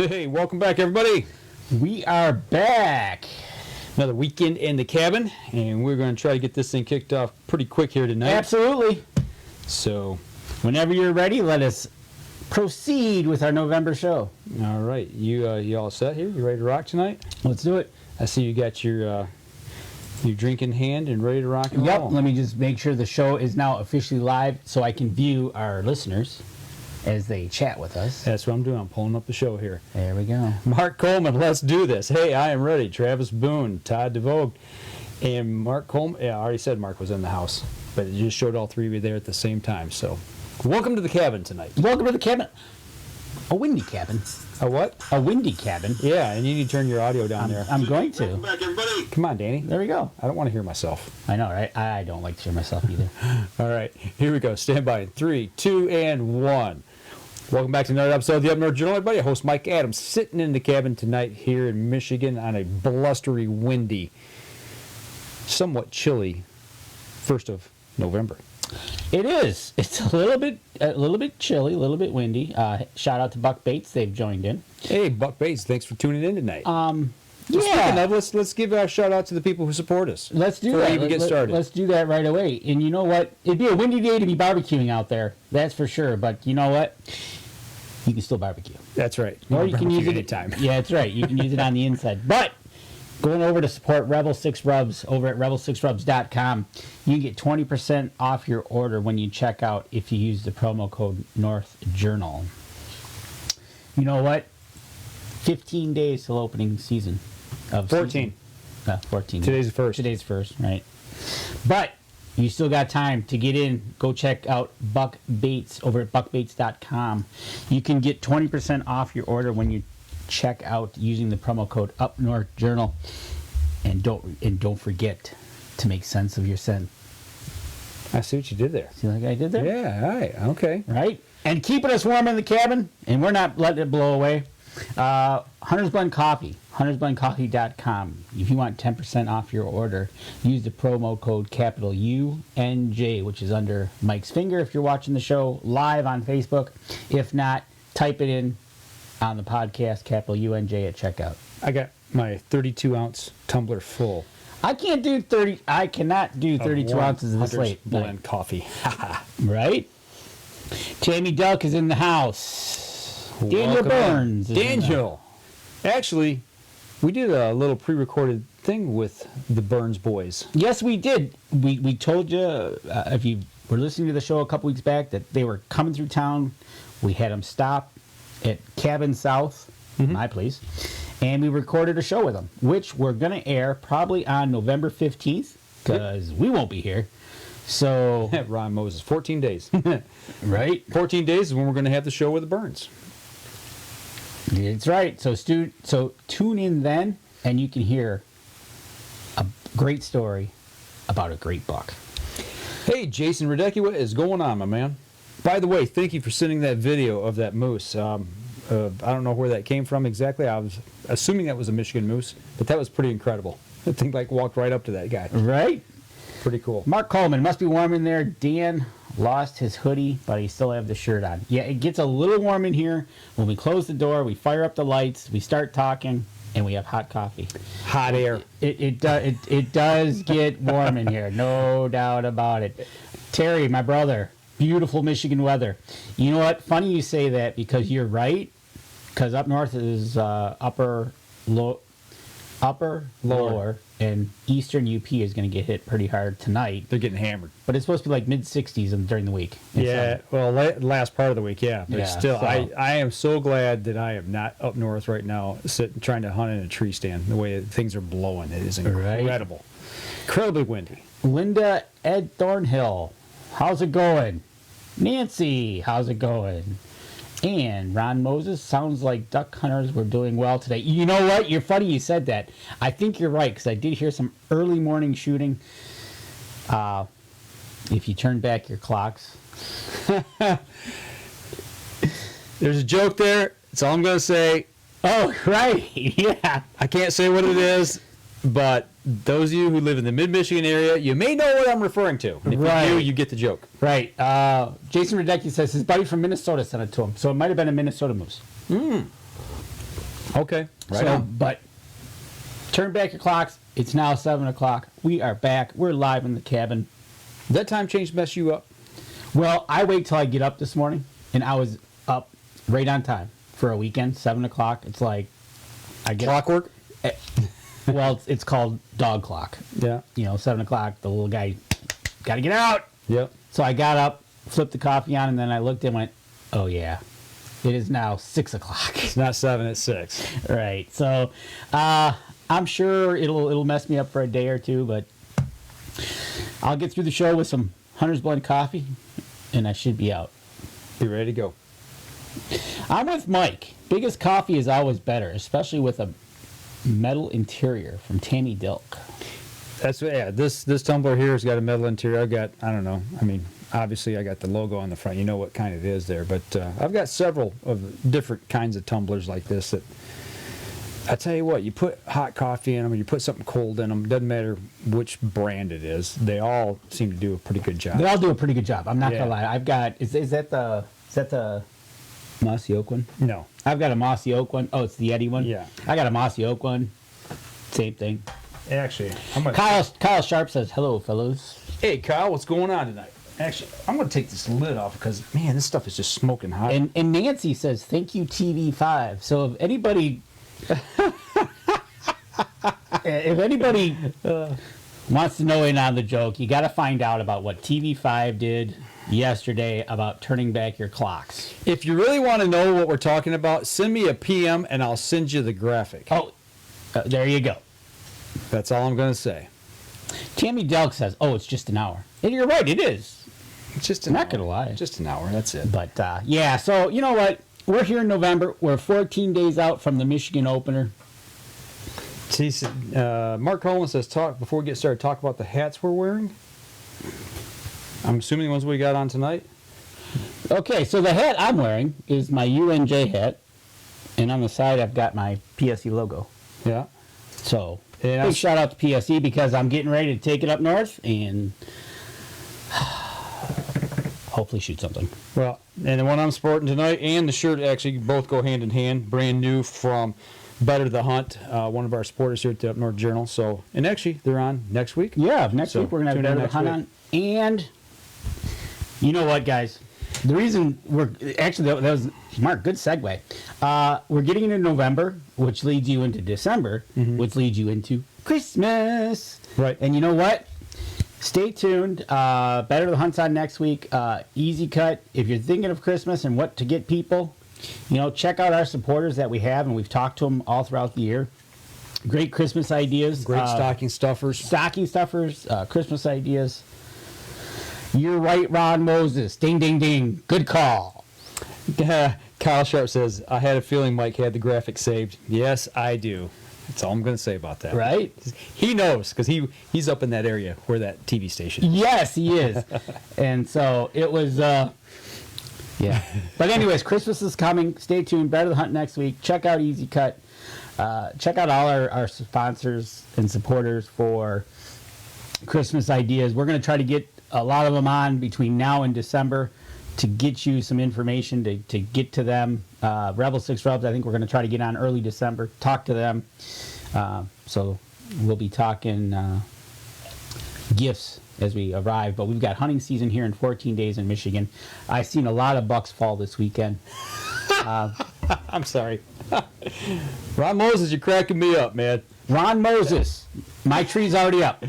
Hey, welcome back, everybody. We are back. Another weekend in the cabin, and we're going to try to get this thing kicked off pretty quick here tonight. Absolutely. So, Whenever you're ready, let us proceed with our November show. all right, you all set here? You ready to rock tonight? Let's do it. I see you got your drink in hand and ready to rock and Yep. roll. Let me just make sure the show is now officially live so I can view our listeners as they chat with us. That's what I'm doing. I'm pulling up the show here. There we go. Mark Coleman, let's do this. Hey, I am ready. Travis Boone, Todd DeVoe, and Mark Coleman. Yeah, I already said Mark was in the house, but it just showed all three of you there at the same time. So, welcome to the cabin tonight. Welcome to the cabin. A windy cabin. A what? A windy cabin. Yeah, and you need to turn your audio down there. I'm going to. Welcome back, everybody. Come on, Danny. There we go. I don't want to hear myself. I know, right? I don't like to hear myself either. All right, here we go. Stand by in 3, 2, and 1. Welcome back to another episode of the Up North Journal, everybody. Host Mike Adams sitting in the cabin tonight here in Michigan on a blustery, windy, somewhat chilly 1st of November. It is. It's a little bit chilly, a little bit windy. Shout out to Buck Bates. They've joined in. Hey, Buck Bates, thanks for tuning in tonight. Yeah. Speaking of, let's give a shout out to the people who support us. Let's do before that. we even get started. Let's do that right away. And you know what? It'd be a windy day to be barbecuing out there. That's for sure. But you know what? You can still barbecue. That's right. Or you can use it anytime. Yeah, that's right. You can use it on the inside. But going over to support Rebel 6 Rubs over at rebel6rubs.com, you can get 20% off your order when you check out if you use the promo code North Journal. You know what? 15 days till opening season of 14. 14. Today's the first. Today's first, right? But you still got time to get in. Go check out Buck Bates over at buckbates.com. You can get 20% off your order when you check out using the promo code Up North Journal. And don't forget to make sense of your sin. I see what you did there. See like I did there? Yeah, all right, okay. Right? And keeping us warm in the cabin, and we're not letting it blow away. Hunter's Blend Coffee, huntersblendcoffee.com. If you want 10% off your order, use the promo code capital UNJ, which is under Mike's finger if you're watching the show live on Facebook. If not, type it in on the podcast, capital UNJ at checkout. I got my 32-ounce tumbler full. I cannot do 32 ounces of this Hunter's late. Blend coffee. Right? Jamie Duck is in the house. Daniel Welcome Burns. in. Daniel. Actually, we did a little pre-recorded thing with the Burns boys. Yes, we did. We told you, if you were listening to the show a couple weeks back, that they were coming through town. We had them stop at Cabin South, my place, and we recorded a show with them, which we're going to air probably on November 15th, because we won't be here. So, Ron Moses, 14 days. right? 14 days is when we're going to have the show with the Burns. That's right. So tune in then, and you can hear a great story about a great buck. Hey, Jason Radecki, what is going on, my man? By the way, thank you for sending that video of that moose. I don't know where that came from exactly. I was assuming that was a Michigan moose, but that was pretty incredible. The thing walked right up to that guy. Right? Pretty cool. Mark Coleman, must be warm in there. Dan lost his hoodie, but he still have the shirt on. Yeah, it gets a little warm in here. When we close the door, we fire up the lights, we start talking, and we have hot coffee. Hot air. It does get warm in here, no doubt about it. Terry, my brother, beautiful Michigan weather. You know what? Funny you say that because you're right. Because up north is upper, lower, and eastern UP is going to get hit pretty hard tonight. They're getting hammered. But it's supposed to be like mid-60s during the week. Yeah, well, last part of the week, yeah. But Yeah, still, so- I am so glad that I am not up north right now trying to hunt in a tree stand. The way things are blowing, it is incredible. Incredibly windy. Linda Ed Thornhill, how's it going? Nancy, how's it going? And Ron Moses, sounds like duck hunters were doing well today. You know what? You're funny you said that. I think you're right, because I did hear some early morning shooting. If you turn back your clocks. There's a joke there. That's all I'm going to say. Oh, right. Yeah. I can't say what it is, but those of you who live in the mid-Michigan area, you may know what I'm referring to. And if Right. you do, you get the joke. Right. Jason Radecki says his buddy from Minnesota sent it to him. So it might have been a Minnesota moose. Okay. Right So, on. but turn back your clocks. It's now 7 o'clock. We are back. We're live in the cabin. That time change mess you up? Well, I wait till I get up this morning, and I was up right on time for a weekend, 7 o'clock. It's like, I get Clockwork? well, it's called dog clock. Yeah. 7 o'clock, the little guy, got to get out. Yep. So I got up, flipped the coffee on, and then I looked and went, oh, yeah, it is now 6 o'clock. It's not 7, it's 6. Right. So I'm sure it'll mess me up for a day or two, but I'll get through the show with some Hunter's Blend coffee, and I should be out. Be ready to go. I'm with Mike. Biggest coffee is always better, especially with a metal interior from Tammy Dilk. That's this tumbler here has got a metal interior. I don't know. I mean, obviously I got the logo on the front. You know what kind it is there. But I've got several of different kinds of tumblers like this that I tell you what, you put hot coffee in them, or you put something cold in them, doesn't matter which brand it is, they all seem to do a pretty good job. They all do a pretty good job. I'm not Yeah. gonna lie. I've got is that the Mossy Oak one? No. I've got a Mossy Oak one. Oh, it's the Eddie one? Yeah. I got a Mossy Oak one. Same thing. Actually, I'm gonna... Kyle Sharp says, hello, fellows. Hey, Kyle, what's going on tonight? Actually, I'm going to take this lid off because, man, this stuff is just smoking hot. And Nancy says, thank you, TV5. So if anybody... wants to know in on the joke, you got to find out about what TV5 did yesterday about turning back your clocks. If you really want to know what we're talking about, send me a PM and I'll send you the graphic. Oh, there you go. That's all I'm going to say. Tammy Delk says, oh, it's just an hour. And you're right, it is. It's just I'm not going to lie. Just an hour, that's it. But, yeah, so you know what? We're here in November. We're 14 days out from the Michigan opener. See, Mark Holman says, before we get started, talk about the hats we're wearing. I'm assuming the ones we got on tonight. Okay, so the hat I'm wearing is my UNJ hat. And on the side, I've got my PSE logo. Yeah. So, And big shout out to PSE because I'm getting ready to take it up north and hopefully shoot something. Well, and the one I'm sporting tonight and the shirt actually both go hand in hand. Brand new from Better the Hunt, one of our supporters here at the Up North Journal. So, and actually, they're on next week. Yeah, next So, week we're going to tune have in Better the next Hunt week. on. And you know what, guys? The reason we're actually, that was Mark, good segue. We're getting into November, which leads you into December, which leads you into Christmas. Right. And you know what? Stay tuned. Better the Hunt's on next week. Easy Cut. If you're thinking of Christmas and what to get people, check out our supporters that we have, and we've talked to them all throughout the year. Great Christmas ideas. Great stocking stuffers. Stocking stuffers, Christmas ideas. You're right, Ron Moses. Ding, ding, ding. Good call. Kyle Sharp says, I had a feeling Mike had the graphic saved. Yes, I do. That's all I'm going to say about that. Right? He knows because he's up in that area where that TV station is. Yes, he is. And so it was, yeah. But anyways, Christmas is coming. Stay tuned. Better the Hunt next week. Check out Easy Cut. Check out all our sponsors and supporters for Christmas ideas. We're going to try to get a lot of them on between now and December to get you some information to get to them. Rebel 6 Rebels, I think we're going to try to get on early December, talk to them. So we'll be talking gifts as we arrive. But we've got hunting season here in 14 days in Michigan. I've seen a lot of bucks fall this weekend. I'm sorry. Ron Moses, you're cracking me up, man. Ron Moses, my tree's already up.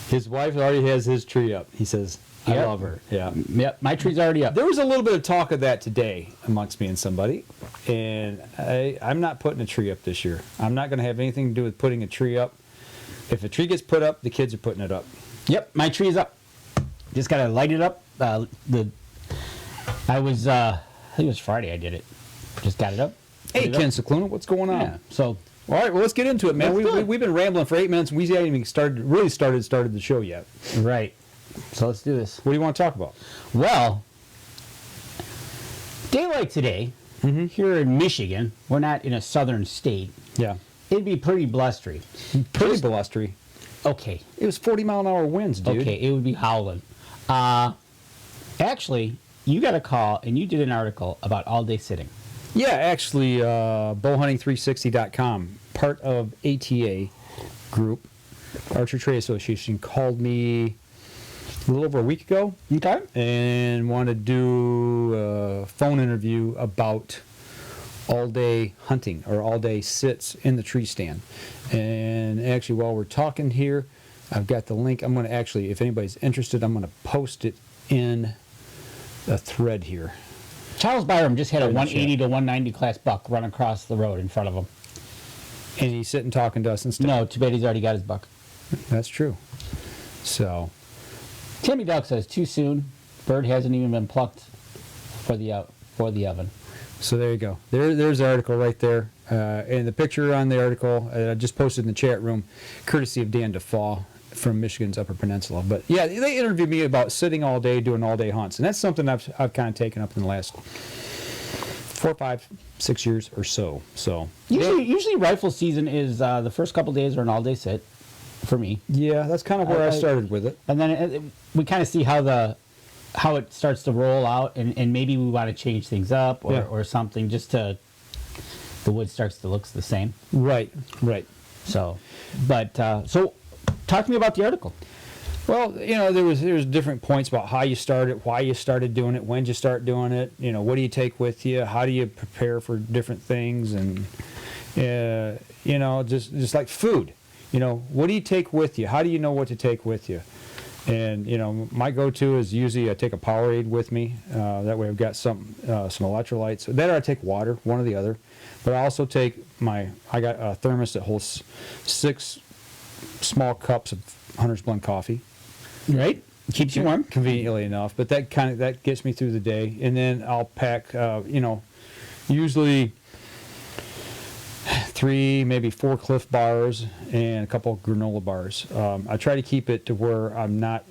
His wife already has his tree up. He says, I Yep. love her. Yeah. Yep, my tree's already up. There was a little bit of talk of that today amongst me and somebody, and I'm not putting a tree up this year. I'm not going to have anything to do with putting a tree up. If a tree gets put up, the kids are putting it up. Yep, my tree's up. Just gotta light it up. I think it was Friday I did it. Just got it up. Hey, Lit it Ken up. Cicluna, what's going on? Yeah. So All right, well, let's get into it, man. Let's do it. We've been rambling for 8 minutes, and we haven't even started the show yet. right. So let's do this. What do you want to talk about? Well, daylight today here in Michigan. We're not in a southern state. Yeah. It'd be pretty blustery. Pretty blustery. Okay. It was 40-mile-an-hour winds, dude. Okay, it would be howling. Actually, you got a call and you did an article about all day sitting. Yeah, actually, bowhunting360.com, part of ATA Group, Archery Trade Association, called me a little over a week ago. Okay. And wanted to do a phone interview about all-day hunting or all-day sits in the tree stand. And actually, while we're talking here, I've got the link. I'm going to actually, if anybody's interested, I'm going to post it in a thread here. Charles Byram just had a Right in the 180 to 190 class buck run across the road in front of him. And he's sitting talking to us instead. No, too bad he's already got his buck. That's true. So, Timmy Duck says too soon. Bird hasn't even been plucked for the oven. so there you go. There's the article right there. And the picture on the article, I just posted in the chat room, courtesy of Dan DeFaw from Michigan's Upper Peninsula. But yeah, they interviewed me about sitting all day, doing all day hunts. And that's something I've kind of taken up in the last 4, 5, 6 years or so. So Usually rifle season is the first couple days are an all day sit for me, yeah, that's kind of where I started with it. and then we kind of see how it starts to roll out, and maybe we want to change things up or something just to the wood starts to look the same. Right. So, but so talk to me about the article. Well, there was different points about how you started, why you started doing it, when you start doing it. What do you take with you? How do you prepare for different things? And just like food. What do you take with you? How do you know what to take with you? And my go-to is usually I take a Powerade with me. That way I've got some electrolytes. Then I take water, one or the other. But I also take I got a thermos that holds 6 small cups of Hunter's Blend coffee. Right, keeps you warm Conveniently enough, but that gets me through the day. And then I'll pack, usually 3, maybe 4 Cliff bars and a couple of granola bars. I try to keep it to where I'm not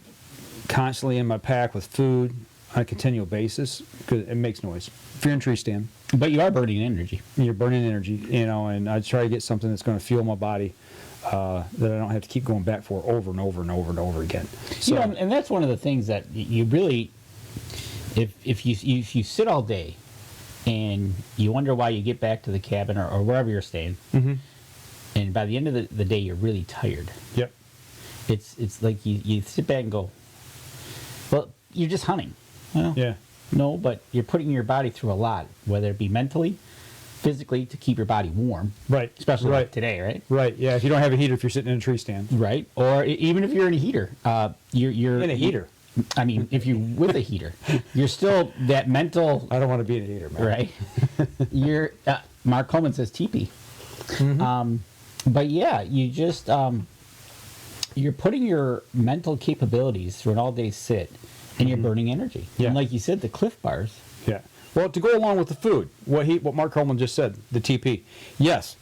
constantly in my pack with food on a continual basis because it makes noise. If you're in tree stand, but you are burning energy. you're burning energy, and I try to get something that's going to fuel my body that I don't have to keep going back for over and over and over and over again. So, And that's one of the things that you really, if you sit all day and you wonder why you get back to the cabin or wherever you're staying, and by the end of the day you're really tired. yep. It's like you sit back and go, well, you're just hunting. Well, Yeah. no, but you're putting your body through a lot, whether it be mentally, physically, to keep your body warm. Right. Especially right. like today, right? Right. Yeah. If you don't have a heater, if you're sitting in a tree stand. Right. Or even if you're in a heater, you're In a heater. I mean, if you're with a heater, you're still that mental. I don't want to be in a heater, man. Right. You're Mark Coleman says teepee. But yeah, you just you're putting your mental capabilities through an all-day sit, and you're burning energy. Yeah. And like you said, the Cliff Bars. Yeah. Well, to go along with the food, what Mark Coleman just said, the TP. Yes,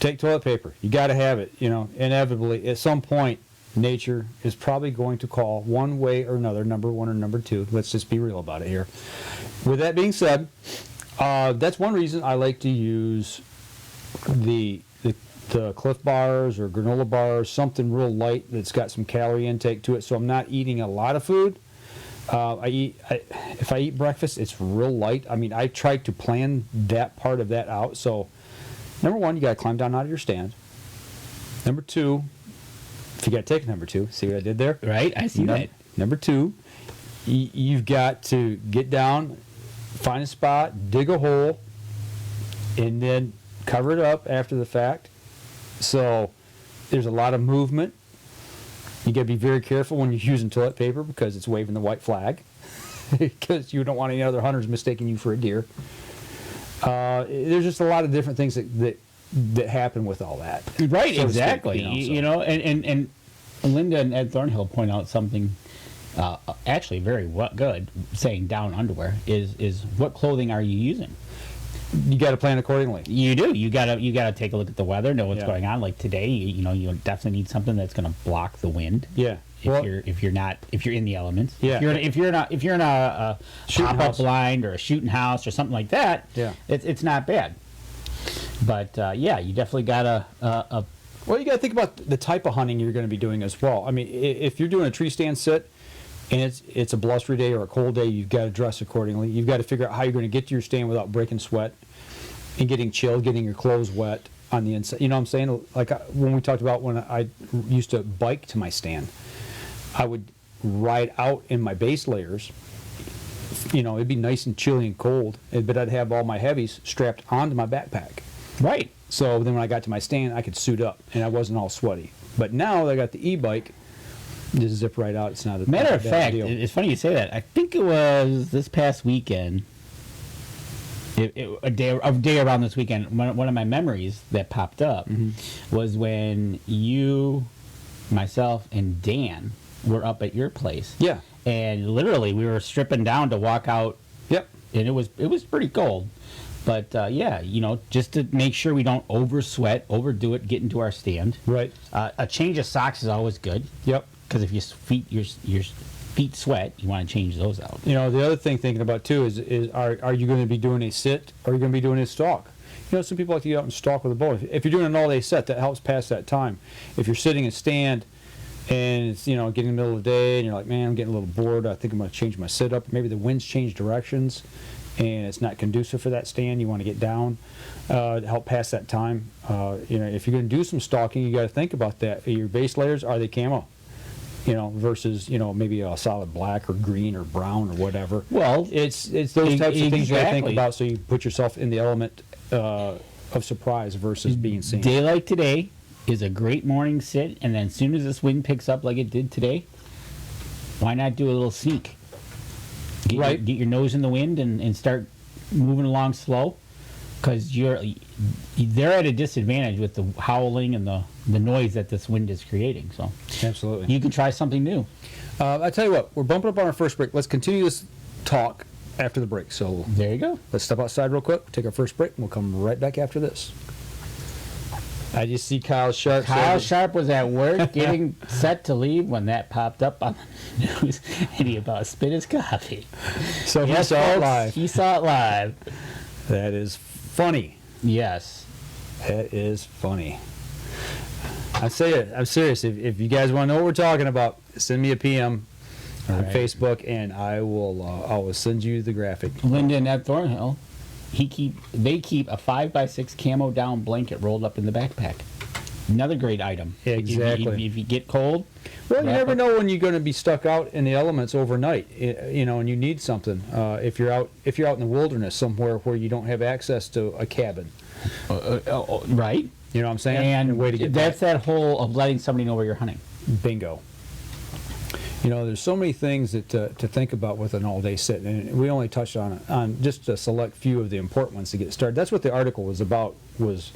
take toilet paper. You got to have it. Inevitably, at some point, nature is probably going to call one way or another, number 1 or number 2. Let's just be real about it here. With that being said, that's one reason I like to use the Cliff Bars or granola bars, something real light that's got some calorie intake to it, so I'm not eating a lot of food. If I eat breakfast, it's real light. I mean, I try to plan that part of that out. So, number 1, you got to climb down out of your stand. Number 2, if you got to take number 2, see what I did there? Right, I see that. Number 2, you've got to get down, find a spot, dig a hole, and then cover it up after the fact. So, there's a lot of movement. You got to be very careful when you're using toilet paper because it's waving the white flag because you don't want any other hunters mistaking you for a deer. There's just a lot of different things that happen with all that. Right, so to speak, exactly. And Linda and Ed Thornhill point out something actually very good, saying down underwear is what clothing are you using? You got to plan accordingly. You do. You gotta take a look at the weather, know what's Yeah. going on. Like today, you definitely need something that's going to block the wind. Yeah. If you're in the elements. Yeah. If you're in a Shooting pop up house. blind or a shooting house or something like that. Yeah. It's not bad. But yeah, you definitely gotta. Well, you got to think about the type of hunting you're going to be doing as well. I mean, if you're doing a tree stand sit and it's a blustery day or a cold day, you've got to dress accordingly. You've got to figure out how you're going to get to your stand without breaking sweat. and getting chilled, getting your clothes wet on the inside. You know what I'm saying? Like when we talked about when I used to bike to my stand, I would ride out in my base layers. You know, it'd be nice and chilly and cold, but I'd have all my heavies strapped onto my backpack. Right. So then when I got to my stand, I could suit up and I wasn't all sweaty. But now that I got the e-bike, just zip right out. It's not a Matter not a of bad fact, deal. it's funny you say that. I think it was this past weekend, a day around this weekend, one of my memories that popped up was when you, myself, and Dan were up at your place. Yeah. And literally, we were stripping down to walk out, Yep. and it was pretty cold. But yeah, you know, just to make sure we don't over sweat, overdo it, get into our stand. Right. A change of socks is always good. Yep. Because if your feet sweat, you want to change those out. You know, the other thing thinking about too is are you going to be doing a sit or are you going to be doing a stalk? You know, some people like to get out and stalk with a bow. If you're doing an all-day set, that helps pass that time. If you're sitting and stand and it's, you know, getting in the middle of the day and you're like, man, I'm getting a little bored, I think I'm going to change my sit-up. Maybe the wind's changed directions and it's not conducive for that stand, you want to get down to help pass that time. You know, if you're going to do some stalking, you got to think about that. Your base layers, are they camo? You know, versus, you know, maybe a solid black or green or brown or whatever. Well, It's those types of things you got to think exactly. about so you put yourself in the element of surprise versus being seen. day like today is a great morning sit, and then as soon as this wind picks up like it did today, why not do a little sneak? Right. Get your nose in the wind and start moving along slow, because they're at a disadvantage with the howling and the noise that this wind is creating. So Absolutely. you can try something new. I tell you what, we're bumping up on our first break. Let's continue this talk after the break. So There you go. let's step outside real quick, take our first break, and we'll come right back after this. I just see Kyle Sharp. Kyle saying- Sharp was at work getting set to leave when that popped up on the news, and he about spit his coffee. So he Yes, saw it folks, live. He saw it live. That is funny. Yes. That is funny. I say it. I'm serious. If you guys want to know what we're talking about, send me a PM on Right. Facebook, and I will send you the graphic. Lyndon at Thornhill, they keep a 5x6 camo down blanket rolled up in the backpack. Another great item. Yeah, exactly. If you get cold, Well, you wrap never up- know when you're going to be stuck out in the elements overnight. You know, and you need something. If you're out in the wilderness somewhere where you don't have access to a cabin, right? you know what I'm saying? And A way to get that's that whole of letting somebody know where you're hunting. bingo. You know, there's so many things that to think about with an all-day sit, and we only touched on just a select few of the important ones to get started. That's what the article was about, was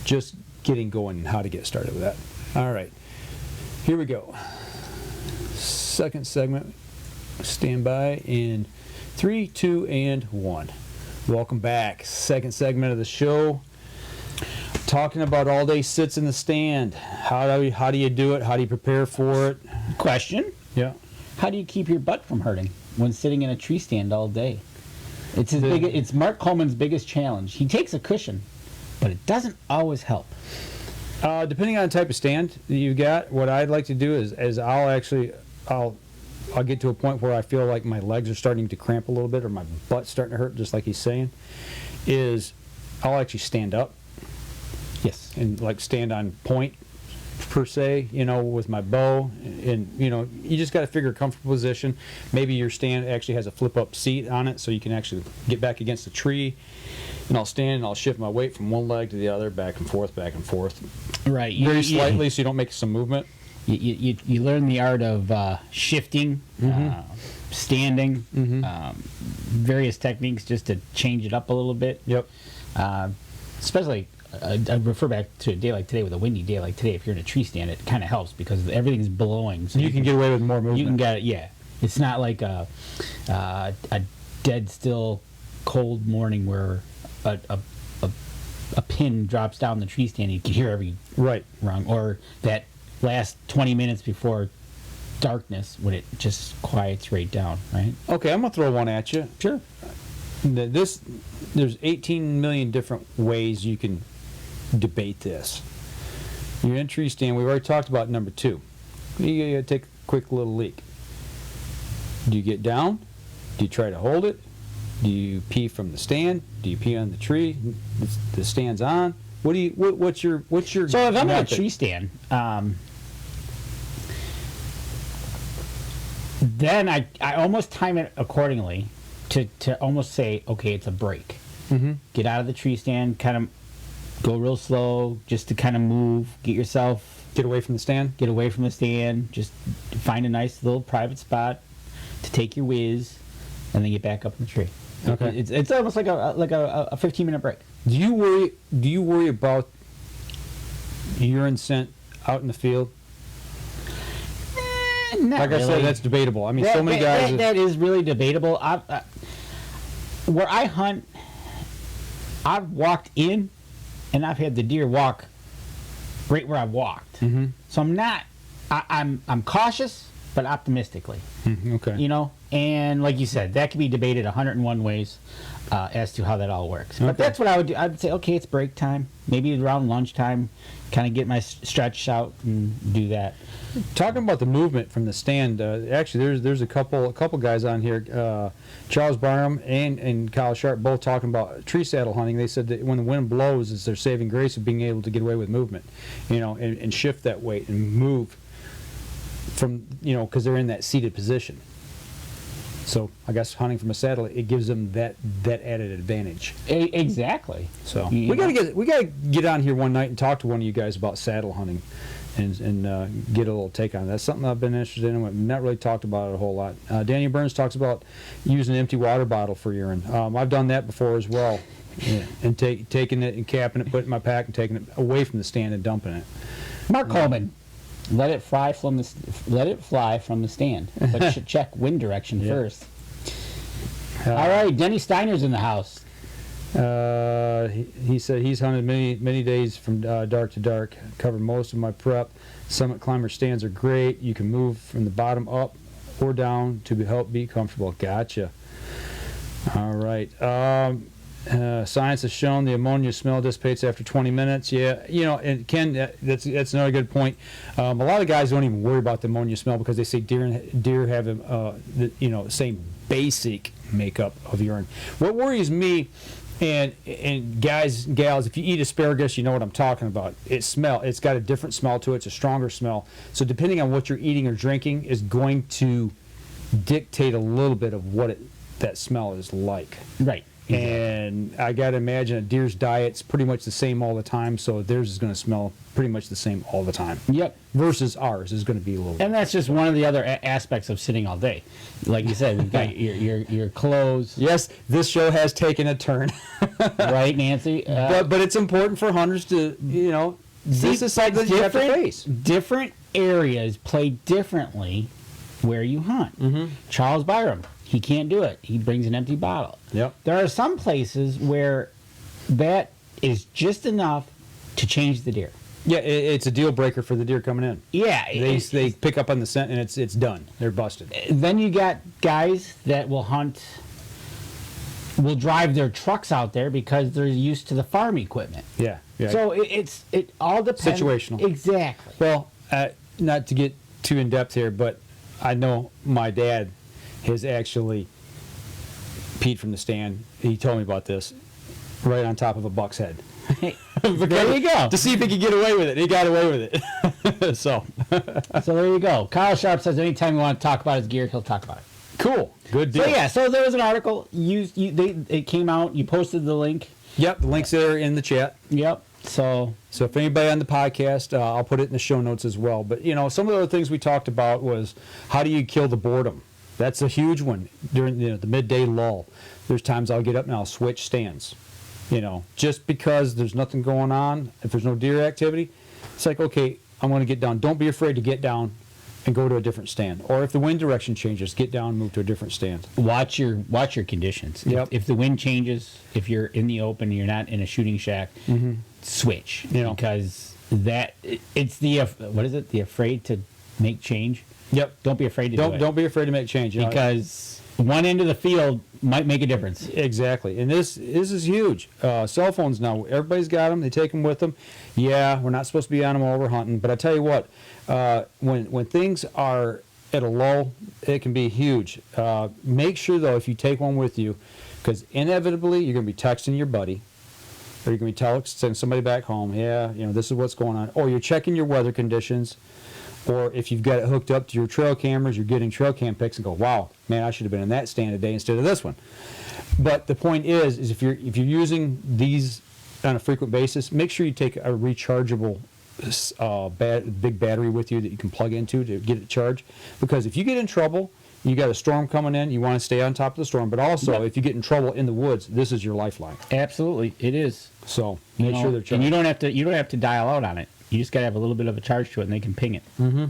just getting going and how to get started with that. All right, here we go. Second segment. Stand by in 3, 2, and 1. Welcome back. Second segment of the show. Talking about all-day sits in the stand. How do you do it? How do you prepare for it? Question: Yeah. how do you keep your butt from hurting when sitting in a tree stand all day? It's Mark Coleman's biggest challenge. He takes a cushion, but it doesn't always help. Depending on the type of stand that you've got, what I'd like to do is I'll get to a point where I feel like my legs are starting to cramp a little bit or my butt's starting to hurt, just like he's saying, is I'll actually stand up Yes. and like stand on point per se, you know, with my bow, and you know, you just got to figure a comfortable position. Maybe your stand actually has a flip up seat on it so you can actually get back against the tree, and I'll stand and I'll shift my weight from one leg to the other, back and forth, Right. very slightly so you don't make some movement. You learn the art of shifting, standing, various techniques just to change it up a little bit. Yep. Especially, I refer back to a day like today, with a windy day like today. If you're in a tree stand, it kind of helps because everything's blowing. So You can get away with more movement. You can get it. Yeah, it's not like a dead still cold morning where a pin drops down the tree stand. And you can hear every Right. rung, or that last 20 minutes before darkness when it just quiets right down. Right. Okay, I'm gonna throw one at you. Sure. There's 18 million different ways you can debate this. You're in tree stand. We've already talked about number 2. You gotta take a quick little leak. Do you get down? Do you try to hold it? Do you pee from the stand? Do you pee on the tree? The stand's on. What's your So if I'm in a method? tree stand, then I almost time it accordingly to almost say, okay, it's a break. Mm-hmm. Get out of the tree stand, kind of go real slow, just to kind of move, get Get away from the stand. away from the stand, just find a nice little private spot to take your whiz, and then get back up in the tree. Okay. It's almost like a 15-minute break. Do you worry about urine scent out in the field? Not Like I said, really. that's debatable. I mean, so many guys. That is really debatable. Where I hunt, I've walked in, and I've had the deer walk right where I walked. Mhm. So I'm not. I'm cautious, but optimistically. Okay. You know, and like you said, that can be debated 101 ways as to how that all works. But Okay. that's what I would do. I'd say, okay, it's break time. Maybe around lunchtime, kind of get my stretch out and do that. Talking about the movement from the stand, actually, there's a couple guys on here, Charles Barham and Kyle Sharp, both talking about tree saddle hunting. They said that when the wind blows, is their saving grace of being able to get away with movement, and shift that weight and move from, because they're in that seated position. So I guess hunting from a saddle, it gives them that added advantage. Exactly. So You we know. gotta get on here one night and talk to one of you guys about saddle hunting, and get a little take on it. That's something I've been interested in. We've not really talked about it a whole lot. Daniel Burns talks about using an empty water bottle for urine. I've done that before as well, and taking it and capping it, putting it in my pack, and taking it away from the stand and dumping it. Mark Coleman, let it fly from the stand, but should check wind direction Yeah. first. All right, Denny Steiner's in the house. He said he's hunted many days from dark to dark. Covered most of my prep. Summit climber stands are great. You can move from the bottom up or down to help be comfortable. Gotcha. All right. Science has shown the ammonia smell dissipates after 20 minutes. Yeah, and Ken, that's another good point. A lot of guys don't even worry about the ammonia smell because they say deer have the same basic makeup of urine. What worries me, and guys and gals, if you eat asparagus, you know what I'm talking about. It's got a different smell to it. It's a stronger smell. So depending on what you're eating or drinking is going to dictate a little bit of what that smell is like. Right. And I got to imagine a deer's diet's pretty much the same all the time, so theirs is going to smell pretty much the same all the time. Yep. Versus ours is going to be a little. And that's just one of the other aspects of sitting all day. Like you said, we've got your clothes. Yes, this show has taken a turn. Right, Nancy? But it's important for hunters to, this is something you have to face. Different areas play differently where you hunt. Mm-hmm. Charles Byram, he can't do it. He brings an empty bottle. Yep. There are some places where that is just enough to change the deer. Yeah, it's a deal breaker for the deer coming in. Yeah. They pick up on the scent and it's done. They're busted. Then you got guys that will drive their trucks out there because they're used to the farm equipment. Yeah. So it all depends. Situational. Exactly. Well, not to get too in depth here, but I know my dad has actually peed from the stand. He told me about this right on top of a buck's head. There you go. To see if he could get away with it. He got away with it. So there you go. Kyle Sharp says anytime you want to talk about his gear, he'll talk about it. cool. Good deal. So yeah, so there was an article. It came out. You posted the link. Yep, the links there in the chat. Yep. So if anybody on the podcast, I'll put it in the show notes as well. But, some of the other things we talked about was how do you kill the boredom? That's a huge one during the midday lull. There's times I'll get up and I'll switch stands. Just because there's nothing going on, if there's no deer activity, it's like, okay, I'm going to get down. Don't be afraid to get down and go to a different stand. Or if the wind direction changes, get down and move to a different stand. watch your conditions. Yep. If the wind changes, if you're in the open, you're not in a shooting shack, switch. Because it's the what is it? The afraid to make change. Yep. Don't be afraid to do it. Don't be afraid to make change. Because one end of the field might make a difference. Exactly, and this is huge. Cell phones now, everybody's got them. They take them with them. Yeah, we're not supposed to be on them while we're hunting, but I tell you what, when things are at a low, it can be huge. Make sure, though, if you take one with you, because inevitably you're going to be texting your buddy, or you're going to be texting somebody back home, yeah, this is what's going on. Or you're checking your weather conditions, or if you've got it hooked up to your trail cameras, you're getting trail cam pics and go, wow, man, I should have been in that stand today instead of this one. But the point is if you're using these on a frequent basis, make sure you take a rechargeable big battery with you that you can plug into to get it charged. Because if you get in trouble, you got a storm coming in, you want to stay on top of the storm. But also, if you get in trouble in the woods, this is your lifeline. Absolutely, it is. So make sure they're charged. And you don't have to dial out on it. You just got to have a little bit of a charge to it, and they can ping it. Mm-hmm.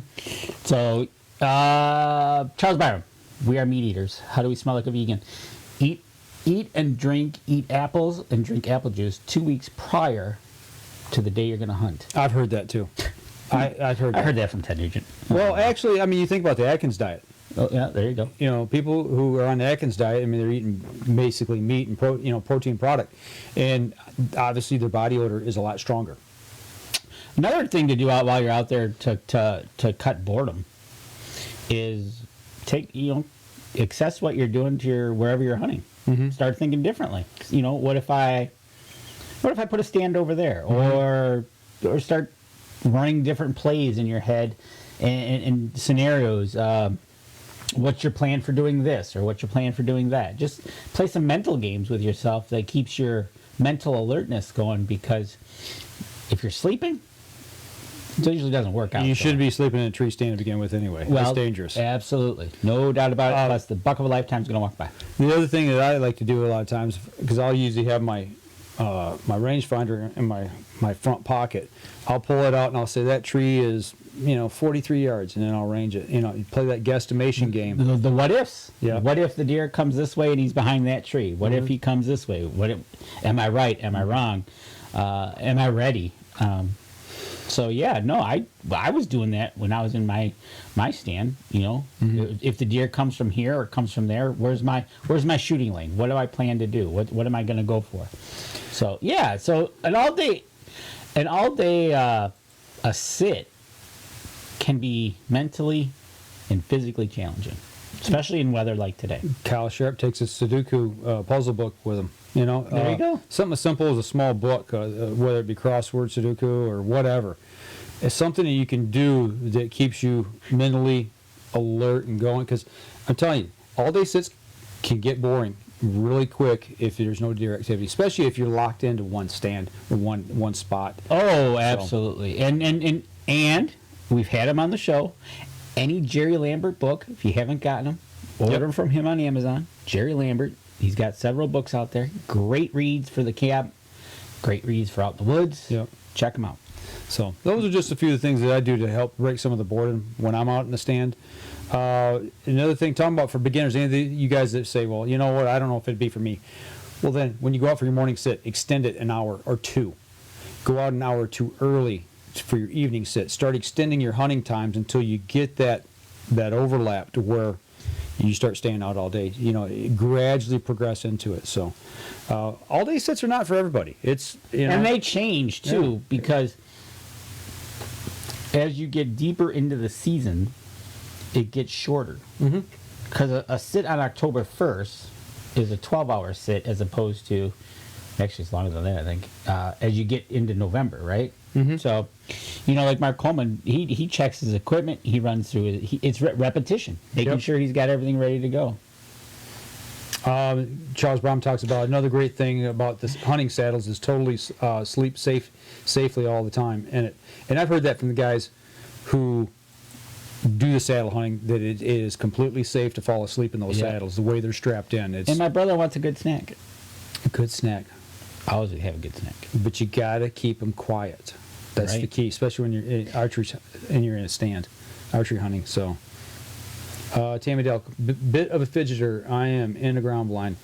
So, Charles Byron, we are meat eaters. How do we smell like a vegan? Eat apples and drink apple juice 2 weeks prior to the day you're going to hunt. I've heard that too. I've heard that. I heard that from Ted Nugent. Well, actually, you think about the Atkins diet. Oh yeah, there you go. People who are on the Atkins diet, they're eating basically meat and protein product, and obviously their body odor is a lot stronger. Another thing to do while you're out there to cut boredom is assess what you're doing to wherever you're hunting. Mm-hmm. Start thinking differently. What if I put a stand over there, or start running different plays in your head and scenarios. What's your plan for doing this, or what's your plan for doing that? Just play some mental games with yourself that keeps your mental alertness going, because if you're sleeping, it usually doesn't work out. You should be sleeping in a tree stand to begin with anyway. Well, that's dangerous. Absolutely. No doubt about it. Plus, the buck of a lifetime is going to walk by. The other thing that I like to do a lot of times, because I'll usually have my rangefinder in my front pocket, I'll pull it out and I'll say that tree is 43 yards, and then I'll range it. You play that guesstimation game. The what ifs. Yeah. What if the deer comes this way and he's behind that tree? What if he comes this way? Am I right? Am I wrong? Am I ready? So yeah, no, I was doing that when I was in my stand. If the deer comes from here or comes from there, where's my shooting lane? What do I plan to do? What am I going to go for? So yeah, so an all day a sit can be mentally and physically challenging, especially in weather like today. Kyle Sharp takes a Sudoku puzzle book with him. There you go. Something as simple as a small book, whether it be crossword Sudoku or whatever. It's something that you can do that keeps you mentally alert and going. Because I'm telling you, all day sits can get boring really quick if there's no deer activity, especially if you're locked into one stand or one spot. Oh, absolutely. So. And we've had him on the show. Any Jerry Lambert book, if you haven't gotten them, order them from him on Amazon. Jerry Lambert. He's got several books out there. Great reads for the camp. Great reads for out in the woods. Yep. Check them out. So those are just a few of the things that I do to help break some of the boredom when I'm out in the stand. Another thing, talking about for beginners, any of you guys that say, well, you know what, I don't know if it'd be for me. Well, then, when you go out for your morning sit, extend it an hour or two. Go out an hour or two early for your evening sit. Start extending your hunting times until you get that overlap to where you start staying out all day. Gradually progress into it. So, all day sits are not for everybody. And they change too, because as you get deeper into the season, it gets shorter. Because a sit on October 1st is a 12-hour sit, as opposed to, actually it's longer than that, I think, as you get into November, right? So, like Mark Coleman, he checks his equipment, he runs through it. It's repetition, making sure he's got everything ready to go. Charles Brown talks about another great thing about this hunting saddles is totally sleep safely all the time. And I've heard that from the guys who do the saddle hunting, that it is completely safe to fall asleep in those saddles, the way they're strapped in. And my brother wants a good snack. A good snack. I always have a good snack. But you got to keep them quiet. That's the key, especially when you're in archery and you're in a stand, archery hunting. So, Tammy Dell, bit of a fidgeter. I am in a ground blind.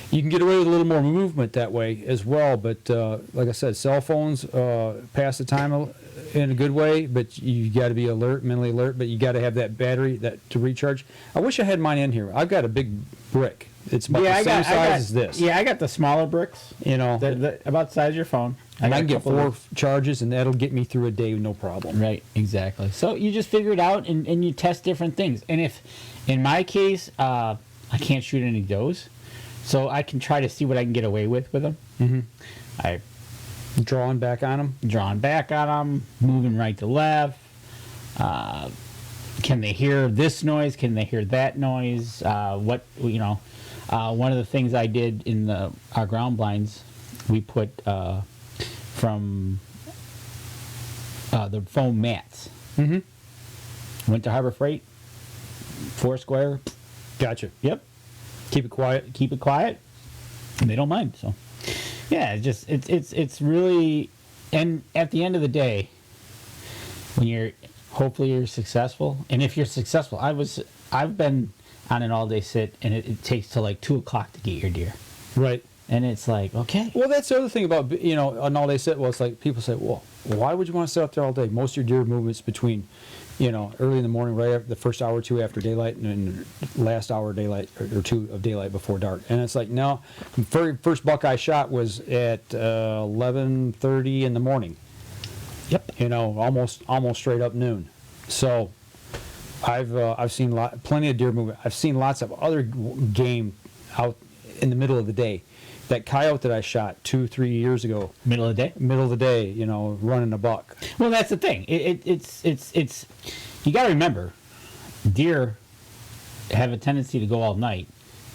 You can get away with a little more movement that way as well. But like I said, cell phones pass the time in a good way. But you got to be alert, mentally alert. But you got to have that battery to recharge. I wish I had mine in here. I've got a big brick. It's about the same size as this. Yeah, I got the smaller bricks. About the size of your phone. And I can got a get couple 4 charges, and that'll get me through a day with no problem. Right, exactly. So you just figure it out, and you test different things. And if, in my case, I can't shoot any does, so I can try to see what I can get away with them. Mm-hmm. I Drawing back on them. drawing back on them, moving right to left. Can they hear this noise? Can they hear that noise? One of the things I did in our ground blinds, we put from the foam mats. Mm-hmm. Went to Harbor Freight, Foursquare. Gotcha. Yep. Keep it quiet. Keep it quiet. And they don't mind. So, yeah, it's really, and at the end of the day, when hopefully you're successful, and if you're successful, I've been on an all-day sit, and it takes till like 2 o'clock to get your deer, Right. and it's like, okay, Well, that's the other thing about, an all-day sit. Well, it's like people say, well, why would you want to sit out there all day? Most of your deer movements between, early in the morning, right after the first hour or two after daylight, and then last hour of daylight or two of daylight before dark. And it's like, no, the first buck I shot was at 11:30 in the morning. yep, Almost straight up noon. So I've seen plenty of deer movement. I've seen lots of other game out in the middle of the day. That coyote that I shot 2-3 years ago, middle of the day. middle of the day, running a buck. Well, that's the thing. It's you got to remember, deer have a tendency to go all night,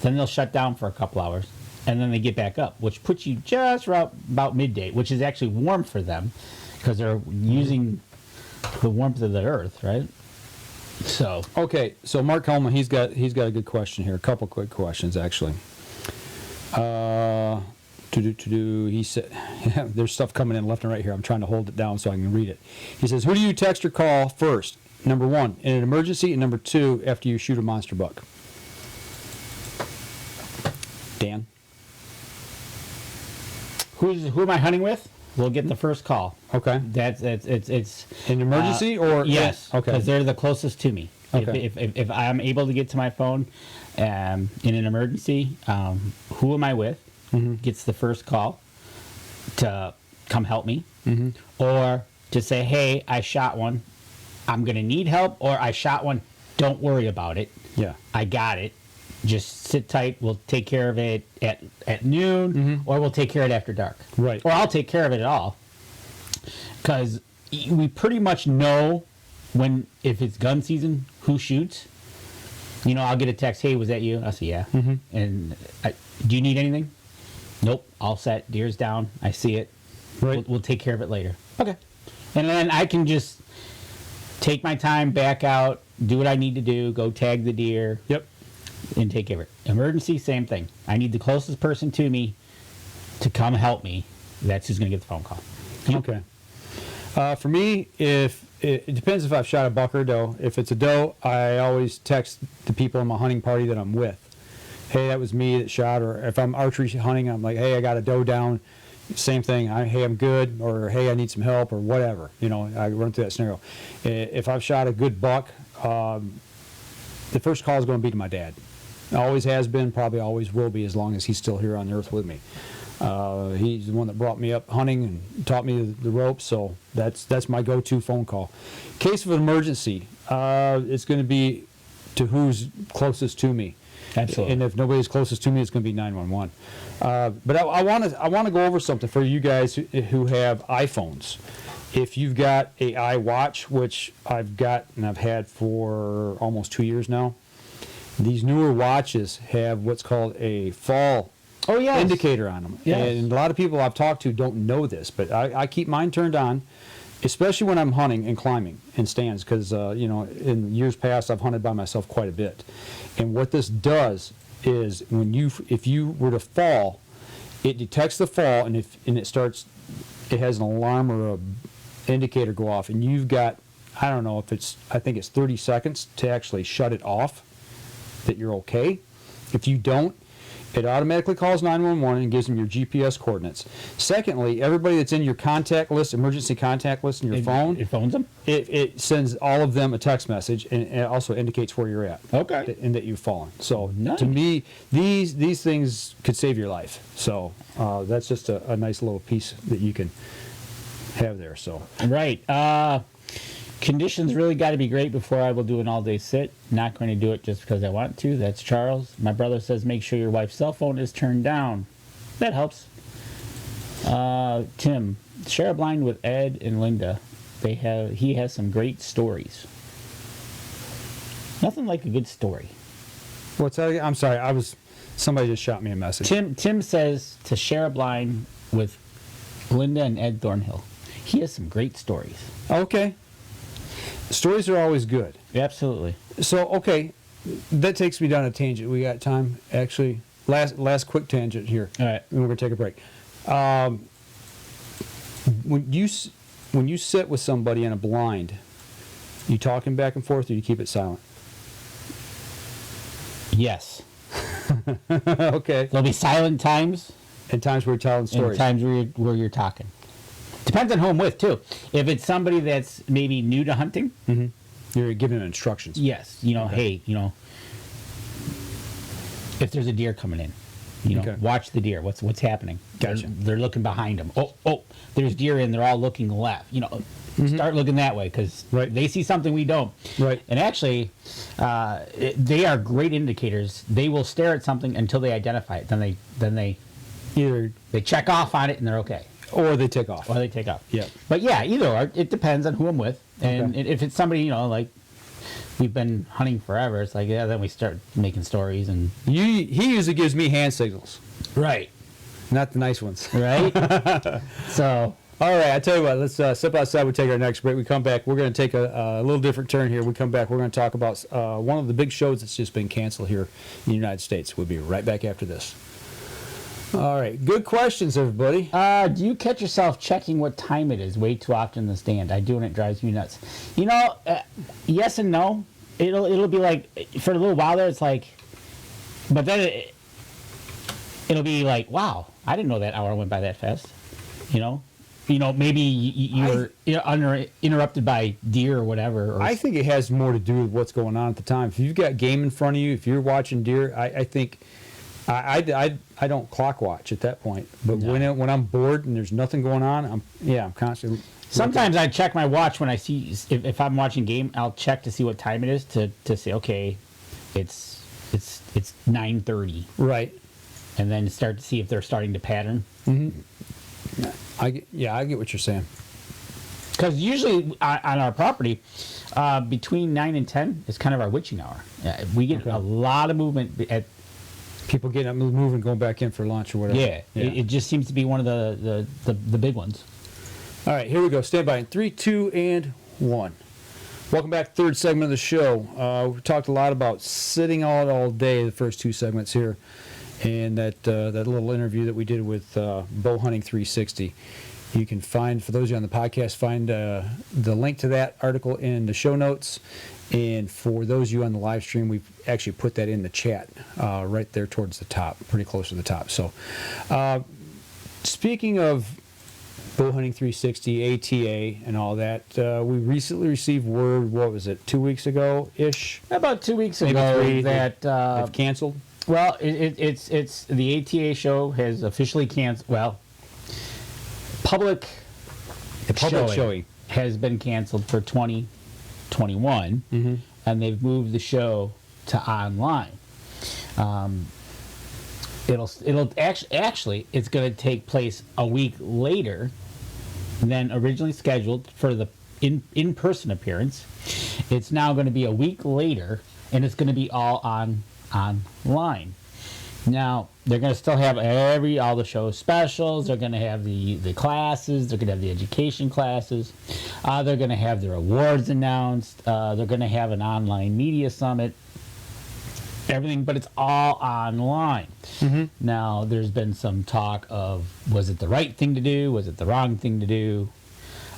then they'll shut down for a couple hours, and then they get back up, which puts you just right about midday, which is actually warm for them because they're using the warmth of the earth, right? So Okay, so Mark Hellman, he's got a good question here. A couple quick questions actually. He said, there's stuff coming in left and right here. I'm trying to hold it down so I can read it. He says, who do you text or call first? Number 1, in an emergency, and number 2, after you shoot a monster buck. Dan? who am I hunting with? We'll get the first call. Okay. It's An emergency or? yes, Okay. because they're the closest to me. Okay. If I'm able to get to my phone in an emergency, who am I with? Mm-hmm. Gets the first call to come help me, Mm-hmm. or to say, hey, I shot one. I'm going to need help, or I shot one. Don't worry about it. Yeah. I got it. Just sit tight. We'll take care of it at noon, Mm-hmm. or we'll take care of it after dark. Right. Or I'll take care of it at all. Because we pretty much know if it's gun season, who shoots. I'll get a text, hey, was that you? I'll say, yeah. Mm-hmm. And do you need anything? Nope. All set. Deer's down. I see it. Right. We'll take care of it later. Okay. And then I can just take my time, back out, do what I need to do, go tag the deer. Yep. And take care of it. Emergency, same thing. I need the closest person to me to come help me. That's who's going to get the phone call. Okay. For me, if it depends if I've shot a buck or a doe. If it's a doe, I always text the people in my hunting party that I'm with. Hey, that was me that shot. Or if I'm archery hunting, I'm like, hey, I got a doe down. Same thing. Hey, I'm good. Or hey, I need some help, or whatever. I run through that scenario. If I've shot a good buck, the first call is going to be to my dad. Always has been, probably always will be, as long as he's still here on the earth with me. He's the one that brought me up hunting and taught me the ropes, so that's my go-to phone call. Case of an emergency, it's going to be to who's closest to me. Absolutely. And if nobody's closest to me, it's going to be 911. But I want to go over something for you guys who have iPhones. If you've got a iWatch, which I've got and I've had for almost 2 years now, these newer watches have what's called a fall indicator on them. Yes. And a lot of people I've talked to don't know this, but I keep mine turned on, especially when I'm hunting and climbing in stands, because in years past I've hunted by myself quite a bit. And what this does is if you were to fall, it detects the fall, and it has an alarm or a indicator go off, and you've got, I don't know if I think it's 30 seconds to actually shut it off, that you're okay. If you don't, It automatically calls 911 and gives them your GPS coordinates. Secondly, everybody that's in your contact list, emergency contact list in your phone, It phones them? it sends all of them a text message, and it also indicates where you're at. Okay. And that you've fallen. So Nice. to me, these things could save your life. So that's just a nice little piece that you can have there. So Right. Conditions really got to be great before I will do an all-day sit. Not going to do it just because I want to. That's Charles. My brother says make sure your wife's cell phone is turned down. That helps. Tim, share a blind with Ed and Linda. He has some great stories. Nothing like a good story. what's that again? I'm sorry. Somebody just shot me a message. Tim says to share a blind with Linda and Ed Thornhill. He has some great stories. Okay. Stories are always good. Absolutely. So, okay, that takes me down a tangent. We got time, actually. Last quick tangent here. All right. And we're going to take a break. When you sit with somebody in a blind, you talking back and forth, or you keep it silent? Yes. Okay. There'll be silent times And times where you're telling and stories. times where you're talking. Depends on who I'm with, too. If it's somebody that's maybe new to hunting, You're giving them instructions. yes, hey, if there's a deer coming in, Okay. watch the deer. What's happening? Gotcha. They're looking behind them. Oh, there's deer in. They're all looking left. Start looking that way because Right. they see something we don't. Right. And actually, they are great indicators. They will stare at something until they identify it. Then they Either, check off on it and they're okay. or they take off. Or they take off. Yeah. But yeah, either or. It depends on who I'm with. And Okay. if it's somebody, like we've been hunting forever, it's like, yeah, then we start making stories and. He usually gives me hand signals, Right. not the nice ones. Right? So. All right, I tell you what, let's step outside. We take our next break. We come back. We're going to take a little different turn here. We come back. We're going to talk about one of the big shows that's just been canceled here in the United States. We'll be right back after this. All right, good questions, everybody. Do you catch yourself checking what time it is way too often in the stand? I do, and it drives me nuts. Yes and no. It'll be like for a little while there, it's like, but then it'll be like, wow, I didn't know that hour went by that fast. Maybe you're interrupted by deer or whatever. Or I think it has more to do with what's going on at the time. If you've got game in front of you, if you're watching deer, I think I don't clock watch at that point. But No. when I'm bored and there's nothing going on, I'm constantly. Sometimes I check my watch when I see if I'm watching game. I'll check to see what time it is to say, okay, it's 9:30, Right. and then start to see if they're starting to pattern. I get what you're saying. Because usually on our property, between 9 and 10 is kind of our witching hour. We get Okay. a lot of movement at. People getting up, moving, going back in for lunch or whatever. Yeah, it just seems to be one of the big ones. All right, here we go. Stand by in 3, 2, and 1. Welcome back, third segment of the show. We talked a lot about sitting out all day, the first two segments here, and that little interview that we did with Bow Hunting 360. You can find, for those of you on the podcast, find the link to that article in the show notes. And for those of you on the live stream, we've actually put that in the chat right there towards the top, pretty close to the top. So, speaking of Bow Hunting 360, ATA, and all that, we recently received word, what was it, 2 weeks ago-ish? About 2 weeks Maybe ago, three, that They've canceled? well, it's the ATA show has officially canceled. Well, public showing has been canceled for 2021, and they've moved the show to online. It'll actually it's going to take place a week later than originally scheduled for the in-person appearance. It's now going to be a week later, and it's going to be all online. Now they're going to still have all the show specials. They're going to have the classes. They're going to have the education classes. They're going to have their awards announced. They're going to have an online media summit. Everything, but it's all online. Now, there's been some talk of, was it the right thing to do? Was it the wrong thing to do?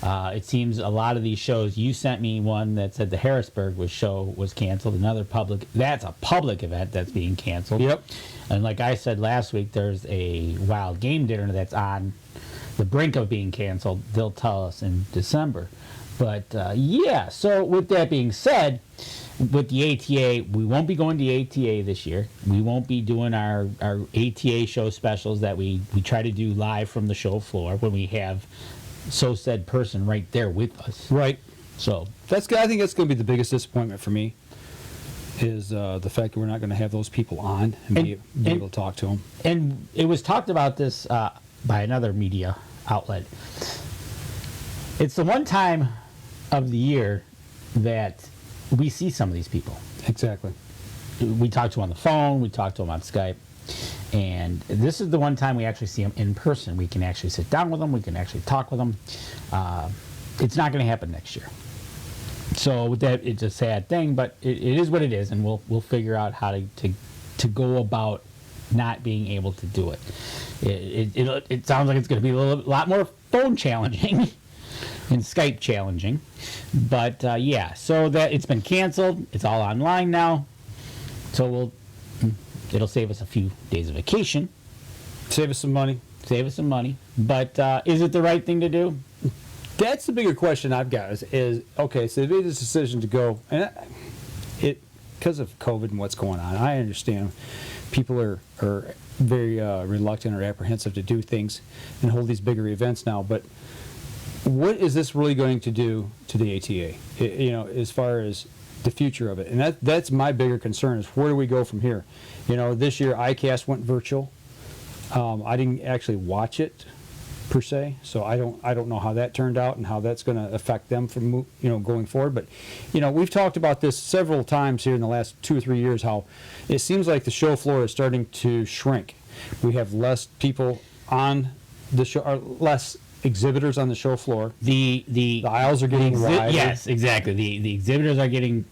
It seems a lot of these shows, you sent me one that said the Harrisburg show was canceled. That's a public event that's being canceled. Yep. And like I said last week, there's a wild game dinner that's on the brink of being canceled. They'll tell us in December. But yeah, so with that being said, with the ATA, we won't be going to ATA this year. We won't be doing our ATA show specials that we try to do live from the show floor when we have so said person right there with us. Right. So I think that's going to be the biggest disappointment for me is the fact that we're not going to have those people on and be able to talk to them. And it was talked about this by another media outlet. It's the one time of the year that we see some of these people. Exactly. We talk to them on the phone, we talk to them on Skype, and this is the one time we actually see them in person. We can actually sit down with them, we can actually talk with them. It's not going to happen next year. So with that, it's a sad thing, but it is what it is, and we'll figure out how to go about not being able to do it. It sounds like it's going to be a lot more phone challenging and Skype challenging, but yeah. So that it's been canceled. It's all online now. So it'll save us a few days of vacation. Save us some money. But is it the right thing to do? That's the bigger question I've got is okay, so they made this decision to go, and it because of COVID and what's going on, I understand people are very reluctant or apprehensive to do things and hold these bigger events now, but what is this really going to do to the ATA, as far as the future of it? And that's my bigger concern is where do we go from here? This year ICAST went virtual. I didn't actually watch it per se, so I don't know how that turned out and how that's going to affect them from going forward. But we've talked about this several times here in the last 2 or 3 years, how it seems like the show floor is starting to shrink. We have less people on the show, or less exhibitors on the show floor. The aisles are getting wider. Yes, exactly. The exhibitors are getting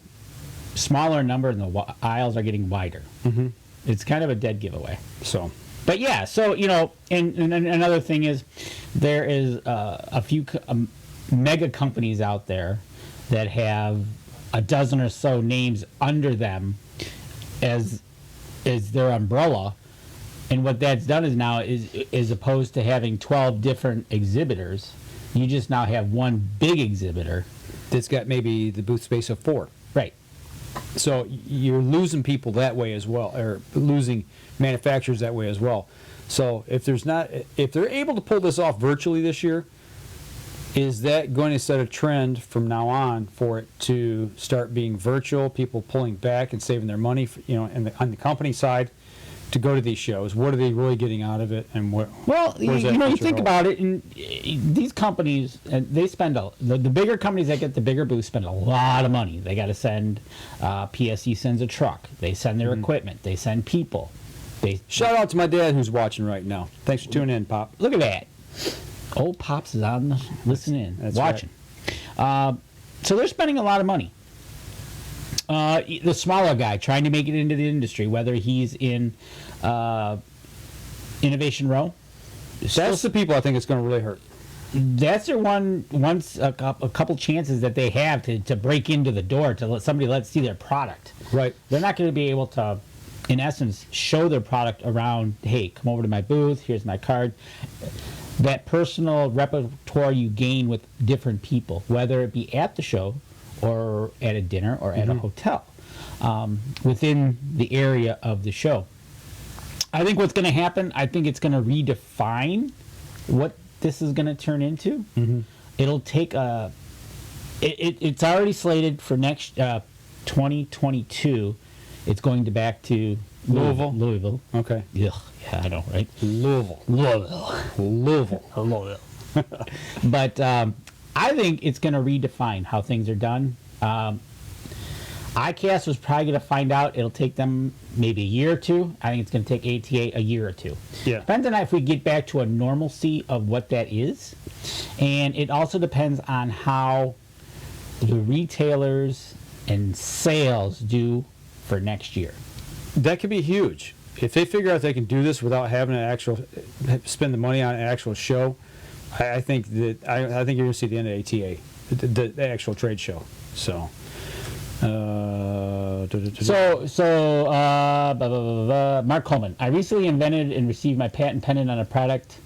smaller in number, and the aisles are getting wider. Mm-hmm. It's kind of a dead giveaway. So. But yeah, so and another thing is, there is a few mega companies out there that have a dozen or so names under them as their umbrella, and what that's done is now is opposed to having 12 different exhibitors, you just now have one big exhibitor that's got maybe the booth space of 4. Right. So you're losing people that way as well, or losing manufacturers that way as well. So if they're able to pull this off virtually this year, is that going to set a trend from now on for it to start being virtual, people pulling back and saving their money, on the company side to go to these shows? What are they really getting out of it, and what? Well, you think about it, and these companies, they spend the bigger companies that get the bigger booths spend a lot of money. They got to send, PSE sends a truck, they send their equipment, they send people. Shout out to my dad who's watching right now. Thanks for tuning in, Pop. Look at that. Old Pops is on listening, watching. Right. So they're spending a lot of money. The smaller guy trying to make it into the industry, whether he's in Innovation Row. That's the people I think it's going to really hurt. That's their a couple chances that they have to break into the door, to let somebody see their product. Right. They're not going to be able to, in essence, show their product around. Hey, come over to my booth. Here's my card. That personal repertoire you gain with different people, whether it be at the show or at a dinner or at a hotel, within the area of the show. I think what's going to happen, I think it's going to redefine what this is going to turn into. Mm-hmm. It'll take it's already slated for next 2022. It's going back to Louisville. Okay. Yeah, I know, right? Louisville. But I think it's going to redefine how things are done. ICAST was probably going to find out. It'll take them maybe a year or two. I think it's going to take ATA a year or two. Yeah. Depends on if we get back to a normalcy of what that is. And it also depends on how the retailers and sales do for next year. That could be huge. If they figure out they can do this without having spend the money on an actual show, I think that I think you're going to see the end of ATA, the actual trade show. So. Mark Coleman. I recently invented and received my patent pending on a product.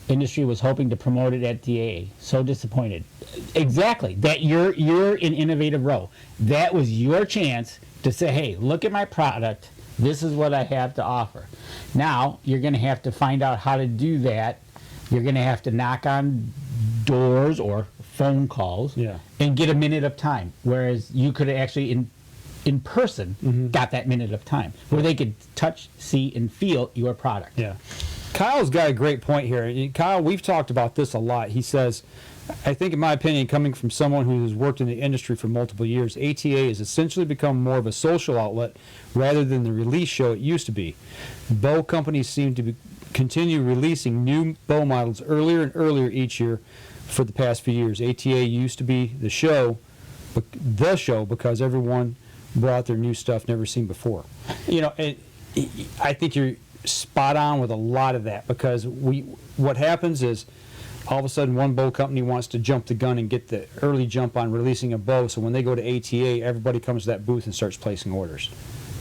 Industry was hoping to promote it at DAA. So disappointed. Exactly. That you're in Innovative Row. That was your chance to say, hey, look at my product. This is what I have to offer. Now you're going to have to find out how to do that. You're going to have to knock on doors or phone calls and get a minute of time, whereas you could actually in person got that minute of time where they could touch, see, and feel your product. Yeah. Kyle's got a great point here. Kyle, we've talked about this a lot. He says, I think, in my opinion, coming from someone who has worked in the industry for multiple years, ATA has essentially become more of a social outlet rather than the release show it used to be. Bow companies seem to continue releasing new bow models earlier and earlier each year for the past few years. ATA used to be the show because everyone brought their new stuff never seen before. You know, I think you're spot on with a lot of that, because what happens is all of a sudden one bow company wants to jump the gun and get the early jump on releasing a bow, so when they go to ATA, everybody comes to that booth and starts placing orders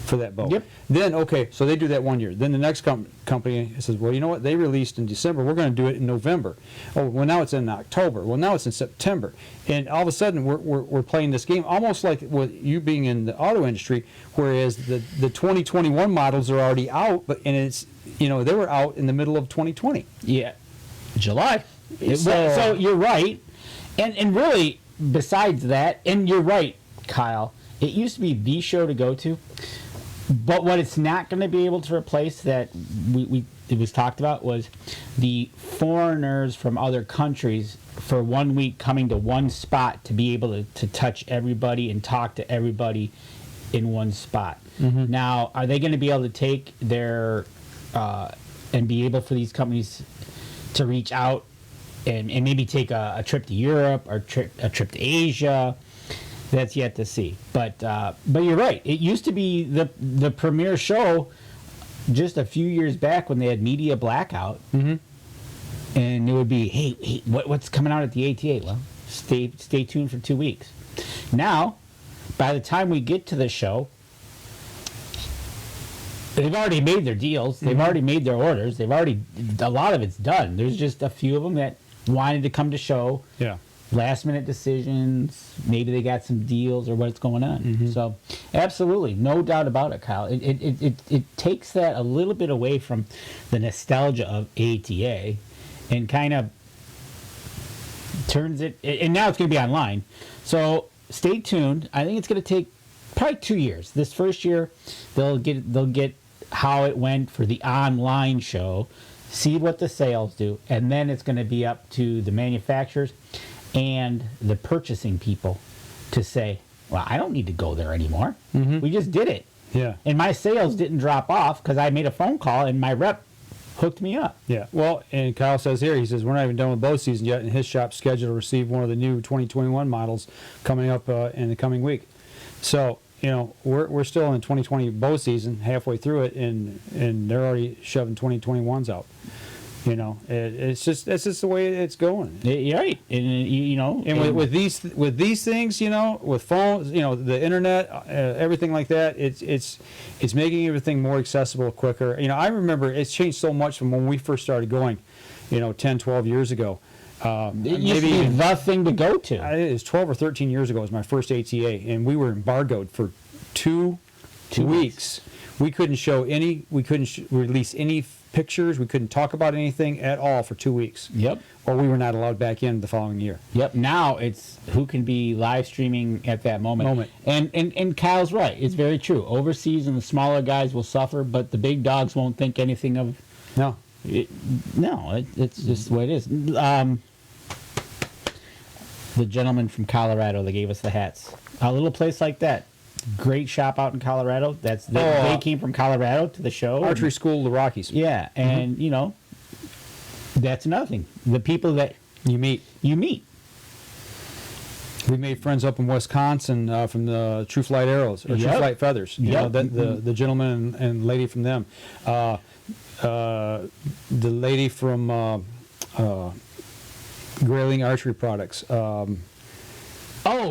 for that bow. Yep. Then, okay, so they do that 1 year. Then the next company says, well, you know what? They released in December. We're going to do it in November. Oh, well, now it's in October. Well, now it's in September. And all of a sudden, we're playing this game almost like with you being in the auto industry, whereas the 2021 models are already out, and it's, you know, they were out in the middle of 2020. Yeah. July. So you're right. And really, besides that, and you're right, Kyle, it used to be the show to go to. But what it's not going to be able to replace that it was talked about was the foreigners from other countries for 1 week coming to one spot to be able to touch everybody and talk to everybody in one spot. Mm-hmm. Now, are they going to be able to take their and be able for these companies to reach out and maybe take a trip to Europe or a trip to Asia? That's yet to see. But you're right. It used to be the premier show just a few years back when they had media blackout. Mm-hmm. And it would be, hey, what's coming out at the ATA? Well, stay tuned for 2 weeks. Now, by the time we get to the show, they've already made their deals. They've already made their orders. A lot of it's done. There's just a few of them that wanted to come to show. Yeah. Last minute decisions, maybe they got some deals or what's going on. Mm-hmm. So absolutely, no doubt about it, Kyle. It takes that a little bit away from the nostalgia of ATA and kind of turns it, and now it's going to be online. So stay tuned. I think it's going to take probably 2 years. This first year, they'll get how it went for the online show, see what the sales do, and then it's going to be up to the manufacturers and the purchasing people to say, well, I don't need to go there anymore. Mm-hmm. We just did it. Yeah. And my sales didn't drop off because I made a phone call and my rep hooked me up. Yeah. Well, and Kyle says here, he says, we're not even done with bow season yet, and his shop's scheduled to receive one of the new 2021 models coming up in the coming week. So, you know, we're still in 2020 bow season, halfway through it, and they're already shoving 2021s out. You know, it's just the way it's going. You're right, and you know, and with these things, you know, with phones, you know, the internet, everything like that, it's making everything more accessible, quicker. You know, I remember it's changed so much from when we first started going, you know, 10, 12 years ago. It used to be the thing to go to. It was 12 or 13 years ago. It was my first ATA, and we were embargoed for two weeks. We couldn't show any. We couldn't release any pictures. We couldn't talk about anything at all for 2 weeks. Yep. Or we were not allowed back in the following year. Yep. Now it's who can be live streaming at that moment. And Kyle's right. It's very true. Overseas and the smaller guys will suffer, but the big dogs won't think anything of. No. It's just the way it is. The gentleman from Colorado that gave us the hats. A little place like that. Great shop out in Colorado. They came from Colorado to the show. Archery school, the Rockies. Yeah, and you know, that's another thing. The people that you meet. We made friends up in Wisconsin from the True Flight Arrows or True Flight Feathers. You know, the gentleman and lady from them. The lady from Grayling Archery Products. Oh,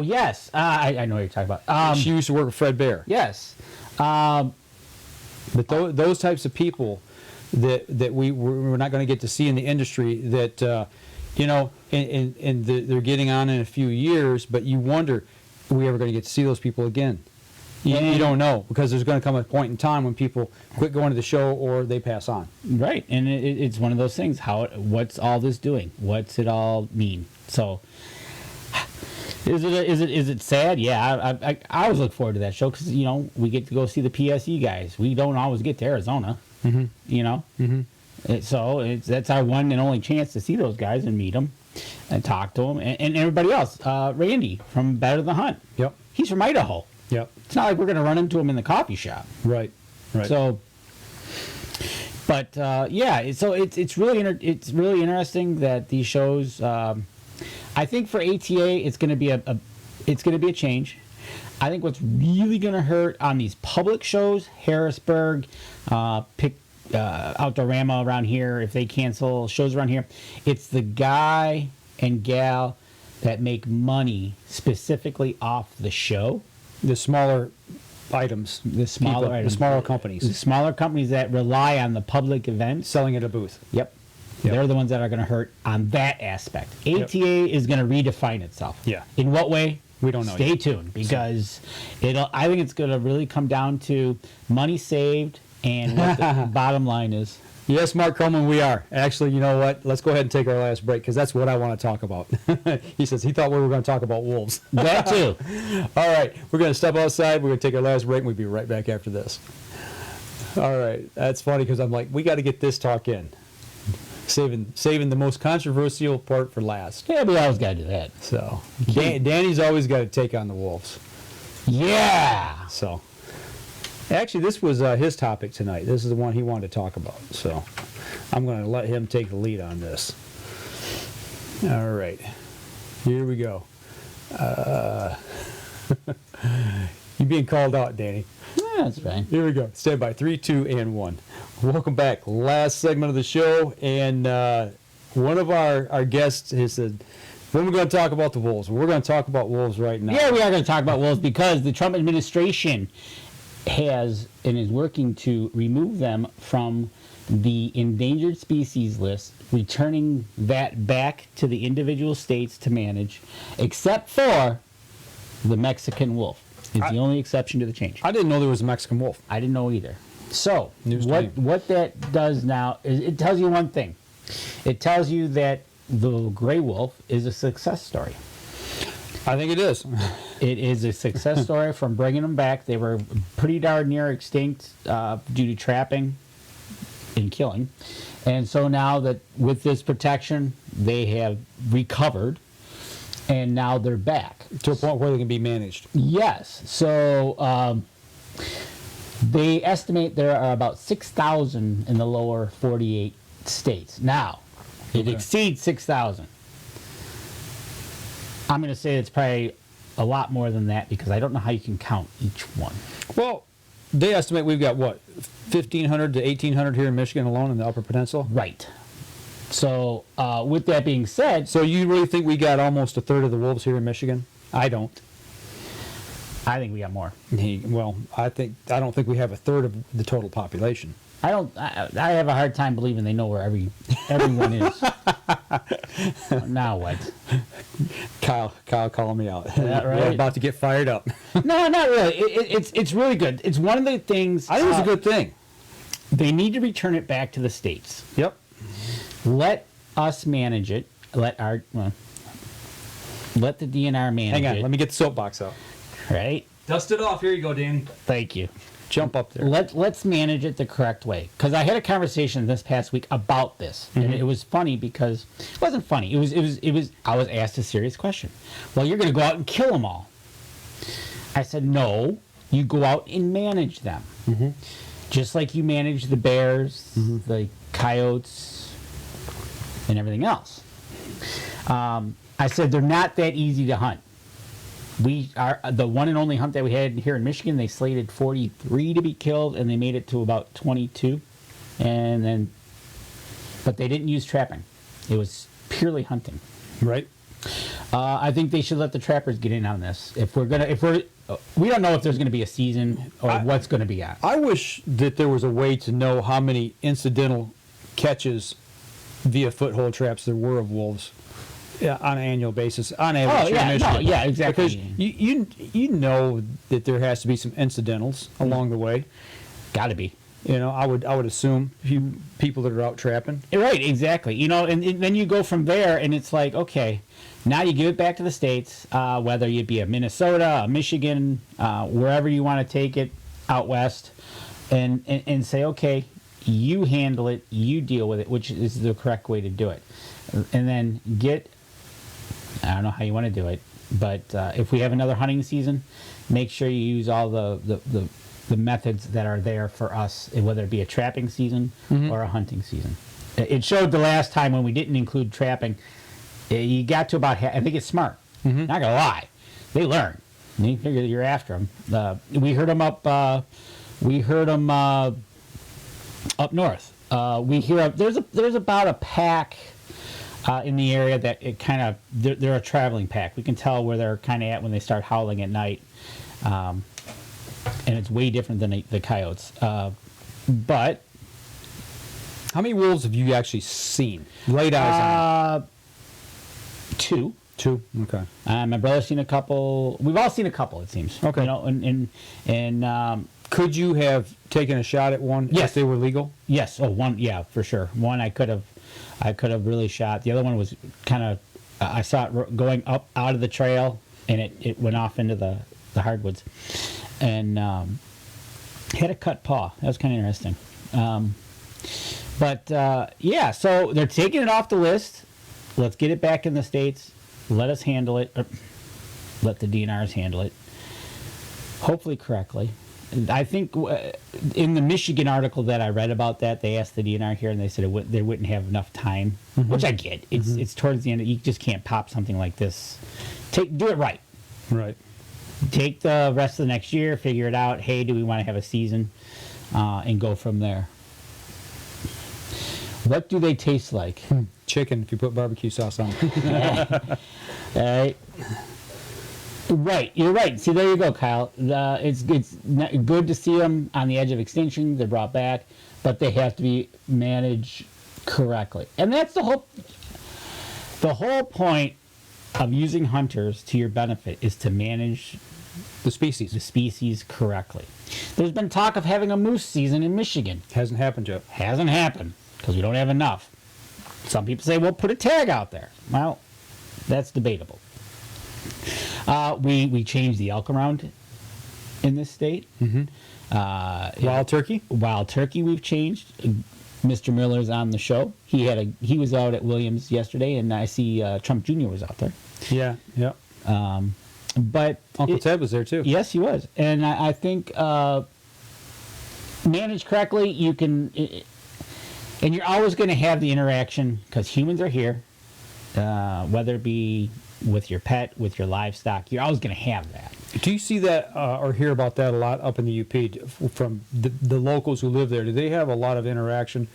yes. I know what you're talking about. She used to work with Fred Bear. Yes. But those types of people that we're not going to get to see in the industry that, and they're getting on in a few years, but you wonder, are we ever going to get to see those people again? You don't know, because there's going to come a point in time when people quit going to the show or they pass on. Right, and it's one of those things. What's all this doing? What's it all mean? So, is it sad? Yeah, I always look forward to that show because we get to go see the PSE guys. We don't always get to Arizona. So that's our one and only chance to see those guys and meet them and talk to them and everybody else. Randy from Better the Hunt. Yep. He's from Idaho. Yep. It's not like we're going to run into him in the coffee shop. Right. So, but yeah, so it's really interesting that these shows. I think for ATA, it's going to be a change. I think what's really going to hurt on these public shows, Harrisburg, Outdoorama around here, if they cancel shows around here, it's the guy and gal that make money specifically off the show. The smaller items. The smaller companies. The smaller companies that rely on the public events. Selling at a booth. Yep. They're the ones that are going to hurt on that aspect. ATA is going to redefine itself. Yeah. In what way? We don't know. Stay tuned, because I think it's going to really come down to money saved and what the bottom line is. Yes, Mark Coleman, we are. Actually, you know what? Let's go ahead and take our last break, because that's what I want to talk about. He says he thought we were going to talk about wolves. That too. All right. We're going to step outside. We're going to take our last break, and we'll be right back after this. All right. That's funny, because I'm like, we got to get this talk in. Saving the most controversial part for last. Yeah, we always got to do that. So, Danny's always got to take on the wolves. Yeah. So, actually, this was his topic tonight. This is the one he wanted to talk about. So, I'm going to let him take the lead on this. All right. Here we go. You're being called out, Danny. Yeah, that's fine. Here we go. Stand by. 3, 2, and 1. Welcome back. Last segment of the show. And one of our guests has said, when we're going to talk about the wolves. We're going to talk about wolves right now. Yeah, we are going to talk about wolves because the Trump administration has and is working to remove them from the endangered species list, returning that back to the individual states to manage, except for the Mexican wolf. It's the only exception to the change. I didn't know there was a Mexican wolf. I didn't know either. So, News what that does now is it tells you one thing. It tells you that the gray wolf is a success story. I think it is. It is a success story from bringing them back. They were pretty darn near extinct due to trapping and killing. And so now that with this protection, they have recovered, and now they're back. To a point where they can be managed. Yes. So they estimate there are about 6,000 in the lower 48 states. Now, it exceeds 6,000. I'm going to say it's probably a lot more than that because I don't know how you can count each one. Well, they estimate we've got, what, 1,500 to 1,800 here in Michigan alone in the Upper Peninsula? Right. So, with that being said... So you really think we got almost a third of the wolves here in Michigan? I don't. I think we got more. I don't think we have a third of the total population. I have a hard time believing they know where everyone is. Now what? Kyle calling me out. Is that right? We're about to get fired up. No, not really. It's really good. It's one of the things... I think it's a good thing. They need to return it back to the states. Yep. Let us manage it. Let the DNR manage it. Hang on, let me get the soapbox out. Right? Dust it off. Here you go, Danny. Thank you. Jump up there. Let's manage it the correct way. Because I had a conversation this past week about this, and it was funny because it wasn't funny. It was. I was asked a serious question. Well, you're going to go out and kill them all. I said, no. You go out and manage them, just like you manage the bears, the coyotes, and everything else. I said they're not that easy to hunt. We are the one and only hunt that we had here in Michigan. They slated 43 to be killed, and they made it to about 22, but they didn't use trapping. It was purely hunting. Right. I think they should let the trappers get in on this. We don't know if there's gonna be a season or what's gonna be on. I wish that there was a way to know how many incidental catches via foothold traps there were of wolves, on an annual basis, on average. Oh, yeah, here in Michigan. no, yeah, exactly. Because you know that there has to be some incidentals along the way. Gotta be. You know, I would assume people that are out trapping. Right, exactly. You know, and then you go from there, and it's like, okay, now you give it back to the states, whether it be a Minnesota, a Michigan, wherever you want to take it out west, and say, okay, you handle it, you deal with it, which is the correct way to do it. And then I don't know how you want to do it, but if we have another hunting season, make sure you use all the methods that are there for us, whether it be a trapping season or a hunting season. It showed the last time when we didn't include trapping, you got to about I think it's smart. Not gonna lie, they learn. And you figure that you're after them. We heard them up. Up north. We hear there's about a pack in the area that it kind of they're a traveling pack. We can tell where they're kind of at when they start howling at night. And it's way different than the coyotes. But how many wolves have you actually seen? Laid eyes on? Two. Two. Okay. My brother's seen a couple. We've all seen a couple, it seems. Okay. You know, and could you have taken a shot at one Yes. if they were legal? yes. Oh, one. Yeah, for sure. One I could have really shot. The other one was kind of. I saw it going up out of the trail, and it went off into the hardwoods. And had a cut paw. That was kind of interesting. Yeah, so they're taking it off the list. Let's get it back in the States. Let us handle it. Let the DNRs handle it. Hopefully correctly. I think in the Michigan article that I read about that, they asked the DNR here, and they said they wouldn't have enough time, which I get. It's towards the end. You just can't pop something like this. Do it right. Right. Take the rest of the next year, figure it out. Hey, do we want to have a season? And go from there. What do they taste like? Chicken, if you put barbecue sauce on it. All right. Right, you're right. See, there you go, Kyle. It's good to see them on the edge of extinction. They're brought back, but they have to be managed correctly. And that's the whole point of using hunters to your benefit is to manage The species correctly. There's been talk of having a moose season in Michigan. hasn't happened yet. Hasn't happened because we don't have enough. Some people say, well, put a tag out there. Well, that's debatable. We changed the elk around in this state. Wild turkey? Wild turkey we've changed. Mr. Miller's on the show. He was out at Williams yesterday, and I see Trump Jr. was out there. Yeah. But Uncle Ted was there too. Yes, he was. And I think managed correctly, you can... And you're always going to have the interaction because humans are here, whether it be with your pet, with your livestock. You're always going to have that. Do you see that or hear about that a lot up in the UP from the locals who live there? Do they have a lot of interaction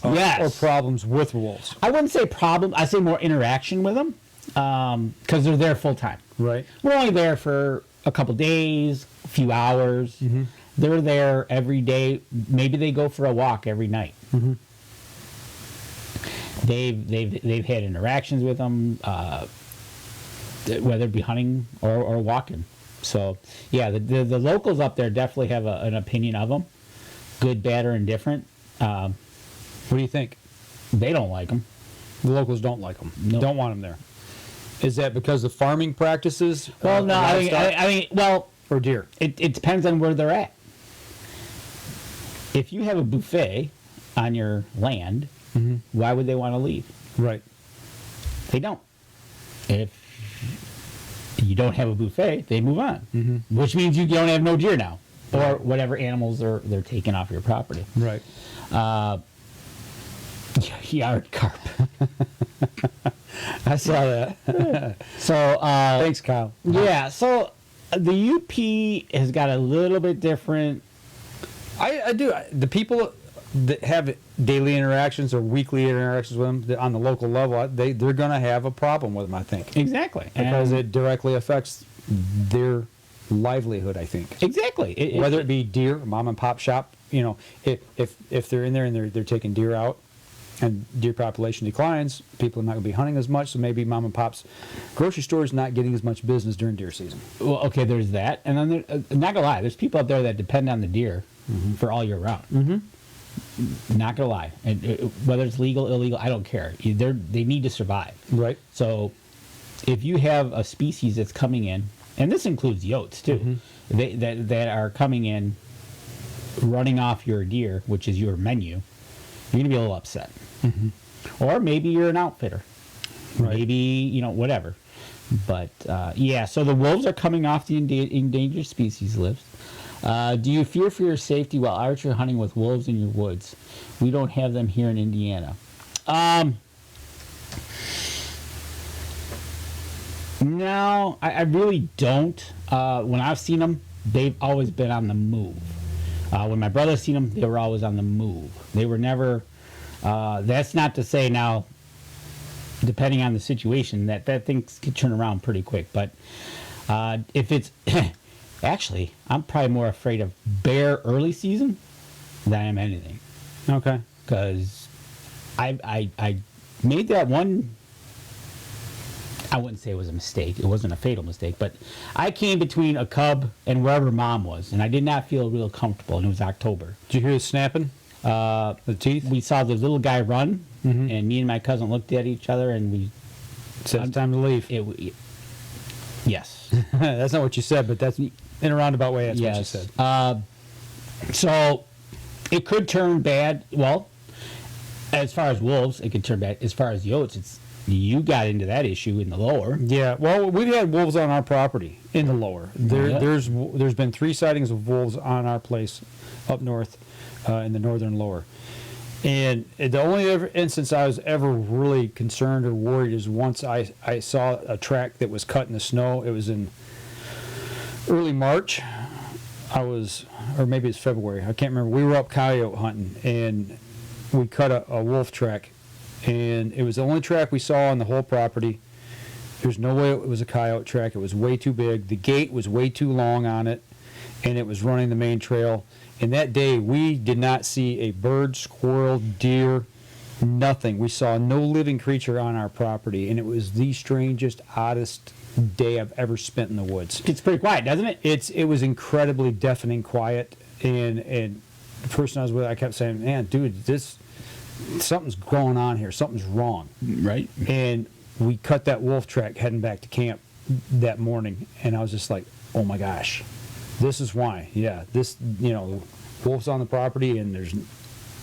Yes. or problems with wolves? I wouldn't say problem. I say more interaction with them because they're there full time. Right. We're only there for a couple days, a few hours. They're there every day. Maybe they go for a walk every night. They've had interactions with them, whether it be hunting or walking. So yeah, the locals up there definitely have an opinion of them, good, bad, or indifferent. What do you think? They don't like them. The locals don't like them. Nope. Don't want them there. Is that because of farming practices? Well, no, I livestock, mean, well, or deer. it depends on where they're at. If you have a buffet on your land, why would they want to leave? Right. They don't. If you don't have a buffet, they move on, which means you don't have no deer now, or whatever animals they're taking off your property. Right. Yard carp. I saw that. So Thanks, Kyle. yeah, so the UP has got a little bit different. I do. The people that have daily interactions or weekly interactions with them on the local level, they're going to have a problem with them, I think. Exactly. Because it directly affects their livelihood, I think. Exactly. Whether it be deer, mom and pop shop, if they're in there and they're taking deer out and deer population declines, people are not going to be hunting as much, so maybe mom and pop's grocery store is not getting as much business during deer season. Well, okay, there's that. And then, not going to lie, there's people out there that depend on the deer for all year round. Mm-hmm. Not going to lie. And whether it's legal, illegal, I don't care. They need to survive. Right. So if you have a species that's coming in, and this includes yotes too, that are coming in, running off your deer, which is your menu, you're going to be a little upset. Mm-hmm. Or maybe you're an outfitter. Right. Maybe, whatever. But, so the wolves are coming off the endangered species list. Do you fear for your safety while archery hunting with wolves in your woods? We don't have them here in Indiana. No, I really don't. When I've seen them, they've always been on the move. When my brother's seen them, they were always on the move. They were never... that's not to say now, depending on the situation, that things could turn around pretty quick. But if it's... Actually, I'm probably more afraid of bear early season than I am anything. Okay. Because I made that one... I wouldn't say it was a mistake. It wasn't a fatal mistake. But I came between a cub and wherever mom was, and I did not feel real comfortable, and it was October. Did you hear the snapping? The teeth? We saw the little guy run, and me and my cousin looked at each other, and we said it's time to leave. Yes. That's not what you said, but that's in a roundabout way. That's what you said. So it could turn bad. Well, as far as wolves, it could turn bad. As far as yotes, you got into that issue in the lower. Yeah. Well, we've had wolves on our property in the lower. There's been 3 sightings of wolves on our place up north in the northern lower. And the only instance I was ever really concerned or worried is once I saw a track that was cut in the snow. It was in early March. Or maybe it's February. I can't remember. We were up coyote hunting, and we cut a wolf track. And it was the only track we saw on the whole property. There's no way it was a coyote track. It was way too big. The gate was way too long on it, and it was running the main trail. And that day, we did not see a bird, squirrel, deer, nothing. We saw no living creature on our property, and it was the strangest, oddest day I've ever spent in the woods. It's pretty quiet, doesn't it? It was incredibly deafening quiet, and the person I was with, I kept saying, "Man, dude, something's going on here. Something's wrong." Right. And we cut that wolf track heading back to camp that morning, and I was just like, "Oh my gosh, this is why." Yeah, wolves on the property, and there's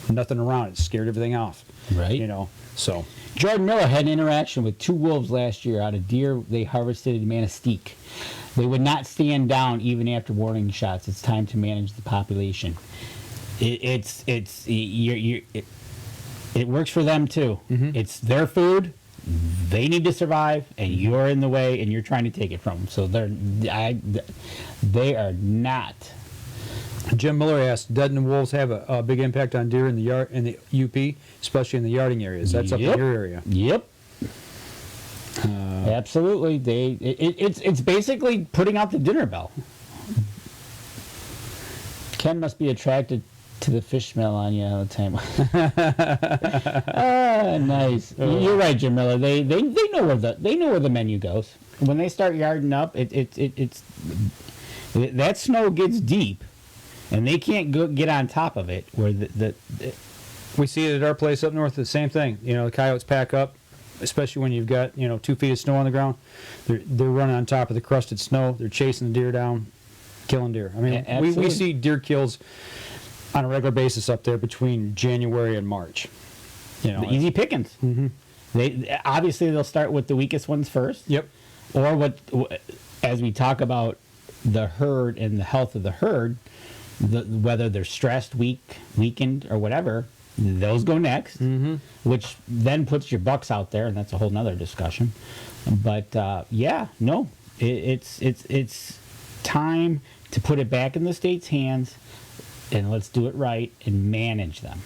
nothing around. It scared everything off. Right. So. Jordan Miller had an interaction with 2 wolves last year out of deer they harvested in Manistee. They would not stand down even after warning shots. It's time to manage the population. It works for them too. Mm-hmm. It's their food. They need to survive, and you're in the way, and you're trying to take it from them. So they are not. Jim Miller asked, "Doesn't the wolves have a big impact on deer in the UP, especially in the yarding areas?" That's up in your area. Yep. Absolutely. It's basically putting out the dinner bell. Ken must be attracted to the fish smell on you all the time. Nice. You're right, Jim Miller. They know where the menu goes. When they start yarding up, it's that snow gets deep, and they can't get on top of it. Where we see it at our place up north. The same thing. The coyotes pack up, especially when you've got 2 feet of snow on the ground. They're running on top of the crusted snow. They're chasing the deer down, killing deer. I mean, we see deer kills on a regular basis up there between January and March. The easy pickings. Mm-hmm. They'll start with the weakest ones first. Yep. Or as we talk about the herd and the health of the herd, whether they're stressed, weakened, or whatever, those go next. Mm-hmm. Which then puts your bucks out there, and that's a whole nother discussion. But it's time to put it back in the state's hands. And let's do it right and manage them.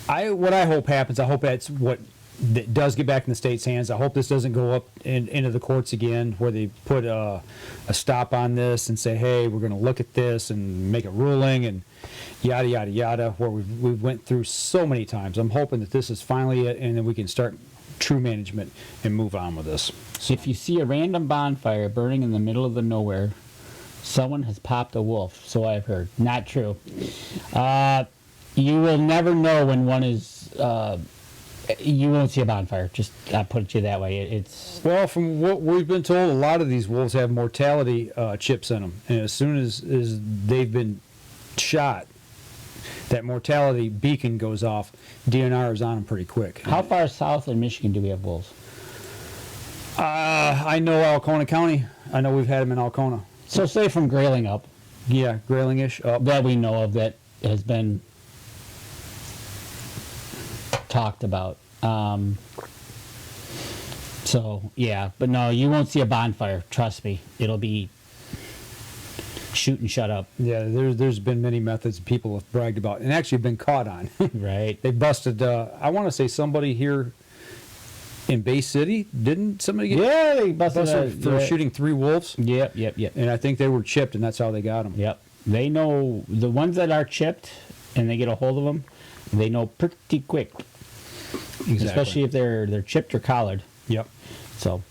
What I hope happens, I hope that's what that does get back in the state's hands. I hope this doesn't go up into the courts again, where they put a stop on this and say, hey, we're going to look at this and make a ruling and yada yada yada. Where we went through so many times. I'm hoping that this is finally it, and then we can start true management and move on with this. If you see a random bonfire burning in the middle of the nowhere, someone has popped a wolf. So I've heard. Not true. You will never know when one is. You won't see a bonfire. Just I put it to you that way. It's Well, from what we've been told, a lot of these wolves have mortality chips in them, and as soon as they've been shot, that mortality beacon goes off. DNR is on them pretty quick. how far south in Michigan do we have wolves? I know Alcona County. I know we've had them in Alcona. So say from Grayling up, Yeah, Grayling-ish up. that we know of that has been talked about. So yeah, but no, you won't see a bonfire. Trust me, it'll be shoot and shut up. Yeah, there's been many methods people have bragged about and actually been caught on. Right. They busted. I want to say somebody here in Bay City, didn't somebody get Yeah, they busted for shooting 3 wolves? Yep. And I think they were chipped, and that's how they got them. Yep. They know the ones that are chipped, and they get a hold of them. They know pretty quick, Exactly. especially if they're chipped or collared. Yep. So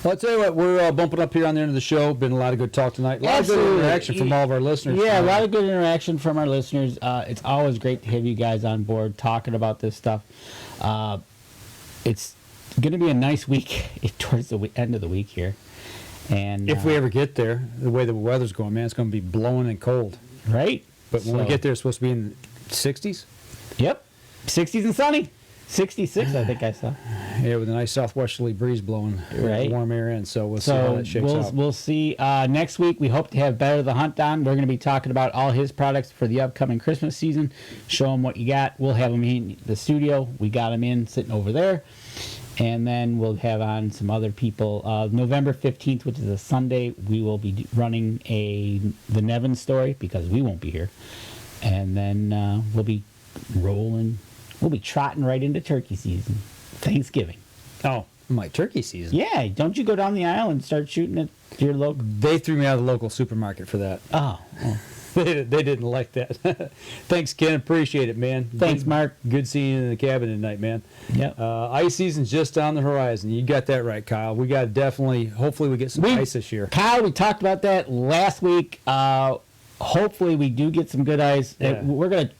Well, I'll tell you what, we're bumping up here on the end of the show. Been a lot of good talk tonight. A lot of good Absolutely. interaction from all of our listeners. yeah, a lot of good interaction from our listeners. It's always great to have you guys on board talking about this stuff. It's going to be a nice week towards the end of the week here, and If we ever get there, the way the weather's going, man, it's going to be blowing and cold. right. But when we So- get there, it's supposed to be in the 60s. Yep, 60s and sunny. 66, I think I saw. Yeah, with a nice southwesterly breeze blowing Right. warm air in. So we'll see how So that shakes out. we'll see. Next week, we hope to have Better the Hunt on. We're going to be talking about all his products for the upcoming Christmas season. Show him what you got. We'll have him in the studio. We got him in sitting over there. And then we'll have on some other people. November 15th, which is a Sunday, we will be running the Nevin story because we won't be here. And then we'll be rolling. We'll be trotting right into turkey season. Thanksgiving. Oh, my turkey season. Yeah, don't you go down the aisle and start shooting at your local... They threw me out of the local supermarket for that. Oh, They didn't like that. Thanks, Ken. Appreciate it, man. Thanks, Good- Mark. Good seeing you in the cabin tonight, man. Yep. Ice season's just on the horizon. You got that right, Kyle. We got hopefully we get some ice this year. Kyle, we talked about that last week. Hopefully we do get some good ice. Yeah. We're going to...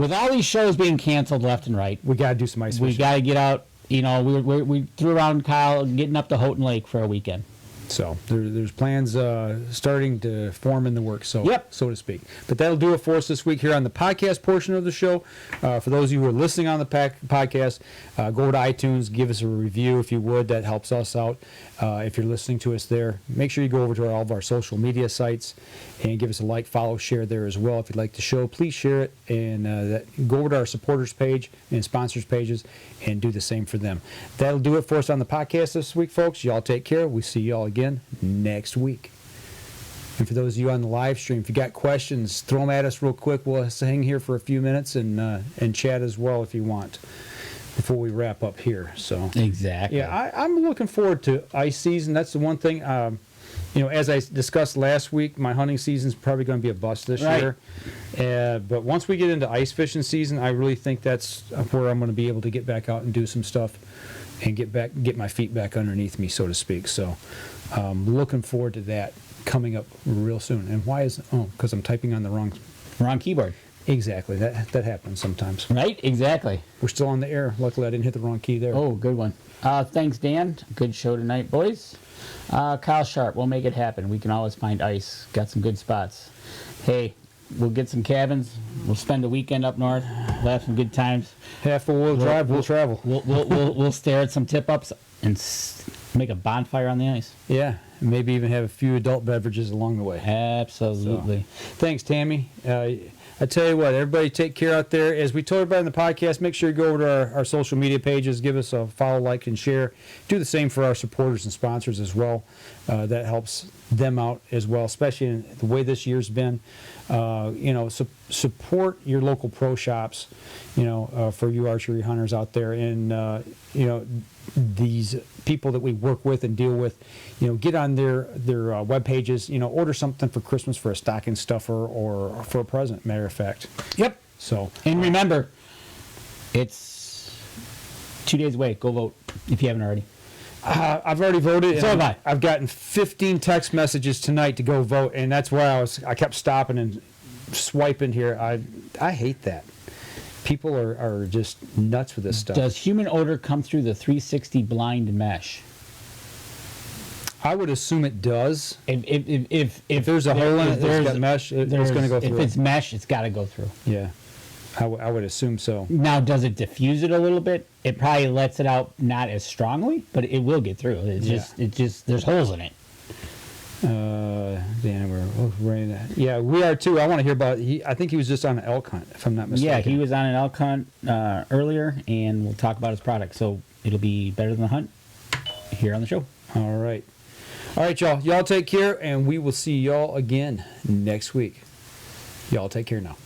With all these shows being canceled left and right, We got to do some ice we fishing. got to get out. You know, we threw around Kyle getting up to Houghton Lake for a weekend. So there's plans starting to form in the works, so Yep. so to speak. But that'll do it for us this week here on the podcast portion of the show. For those of you who are listening on the podcast, go over to iTunes, give us a review if you would. That helps us out. If you're listening to us there, make sure you go over to all of our social media sites and give us a like, follow, share there as well. If you'd like the show, please share it and go over to our supporters page and sponsors pages and do the same for them. That'll do it for us on the podcast this week, folks. Y'all take care. We see y'all again next week. And for those of you on the live stream, if you got questions, throw them at us real quick. We'll hang here for a few minutes and chat as well if you want before we wrap up here. So Exactly. yeah, I'm looking forward to ice season. That's the one thing. As I discussed last week, my hunting season's probably going to be a bust this Right. year. But once we get into ice fishing season, I really think that's where I'm going to be able to get back out and do some stuff and get my feet back underneath me, so to speak. So looking forward to that coming up real soon. And why is because I'm typing on the wrong. Wrong keyboard. Exactly. That happens sometimes. Right? Exactly. We're still on the air. Luckily, I didn't hit the wrong key there. Oh, good one. Thanks, Dan. Good show tonight, boys. Kyle Sharp, we'll make it happen. We can always find ice. Got some good spots. Hey, we'll get some cabins. We'll spend a weekend up north. We'll have some good times. Half a wheel drive, we'll travel. We'll stare at some tip-ups and make a bonfire on the ice. Yeah, maybe even have a few adult beverages along the way. Absolutely. Thanks, Tammy. I tell you what, everybody take care out there. As we told everybody in the podcast, make sure you go over to our social media pages, give us a follow, like, and share. Do the same for our supporters and sponsors as well. that helps them out as well, especially in the way this year's been. Support your local pro shops, for you archery hunters out there. And, these people that we work with and deal with, get on their web pages, order something for Christmas for a stocking stuffer or for a present, matter of fact. Yep. So, And remember, it's 2 days away. Go vote if you haven't already. I've already voted. So have I. I've gotten 15 text messages tonight to go vote, and that's where I kept stopping and swiping here. I hate that. People are just nuts with this stuff. Does human odor come through the 360 blind mesh? I would assume it does. If there's a hole in it, there's got mesh, it's going to go through. If it's mesh, it's got to go through. Yeah, I would assume so. Now, does it diffuse it a little bit? It probably lets it out not as strongly, but it will get through. It's just there's holes in it. Dan, we're ready to, yeah, we are too. I want to hear about. I think he was just on an elk hunt, if I'm not mistaken. Yeah, he was on an elk hunt earlier, and we'll talk about his product. So it'll be better than the hunt here on the show. All right, y'all. Y'all take care, and we will see y'all again next week. Y'all take care now.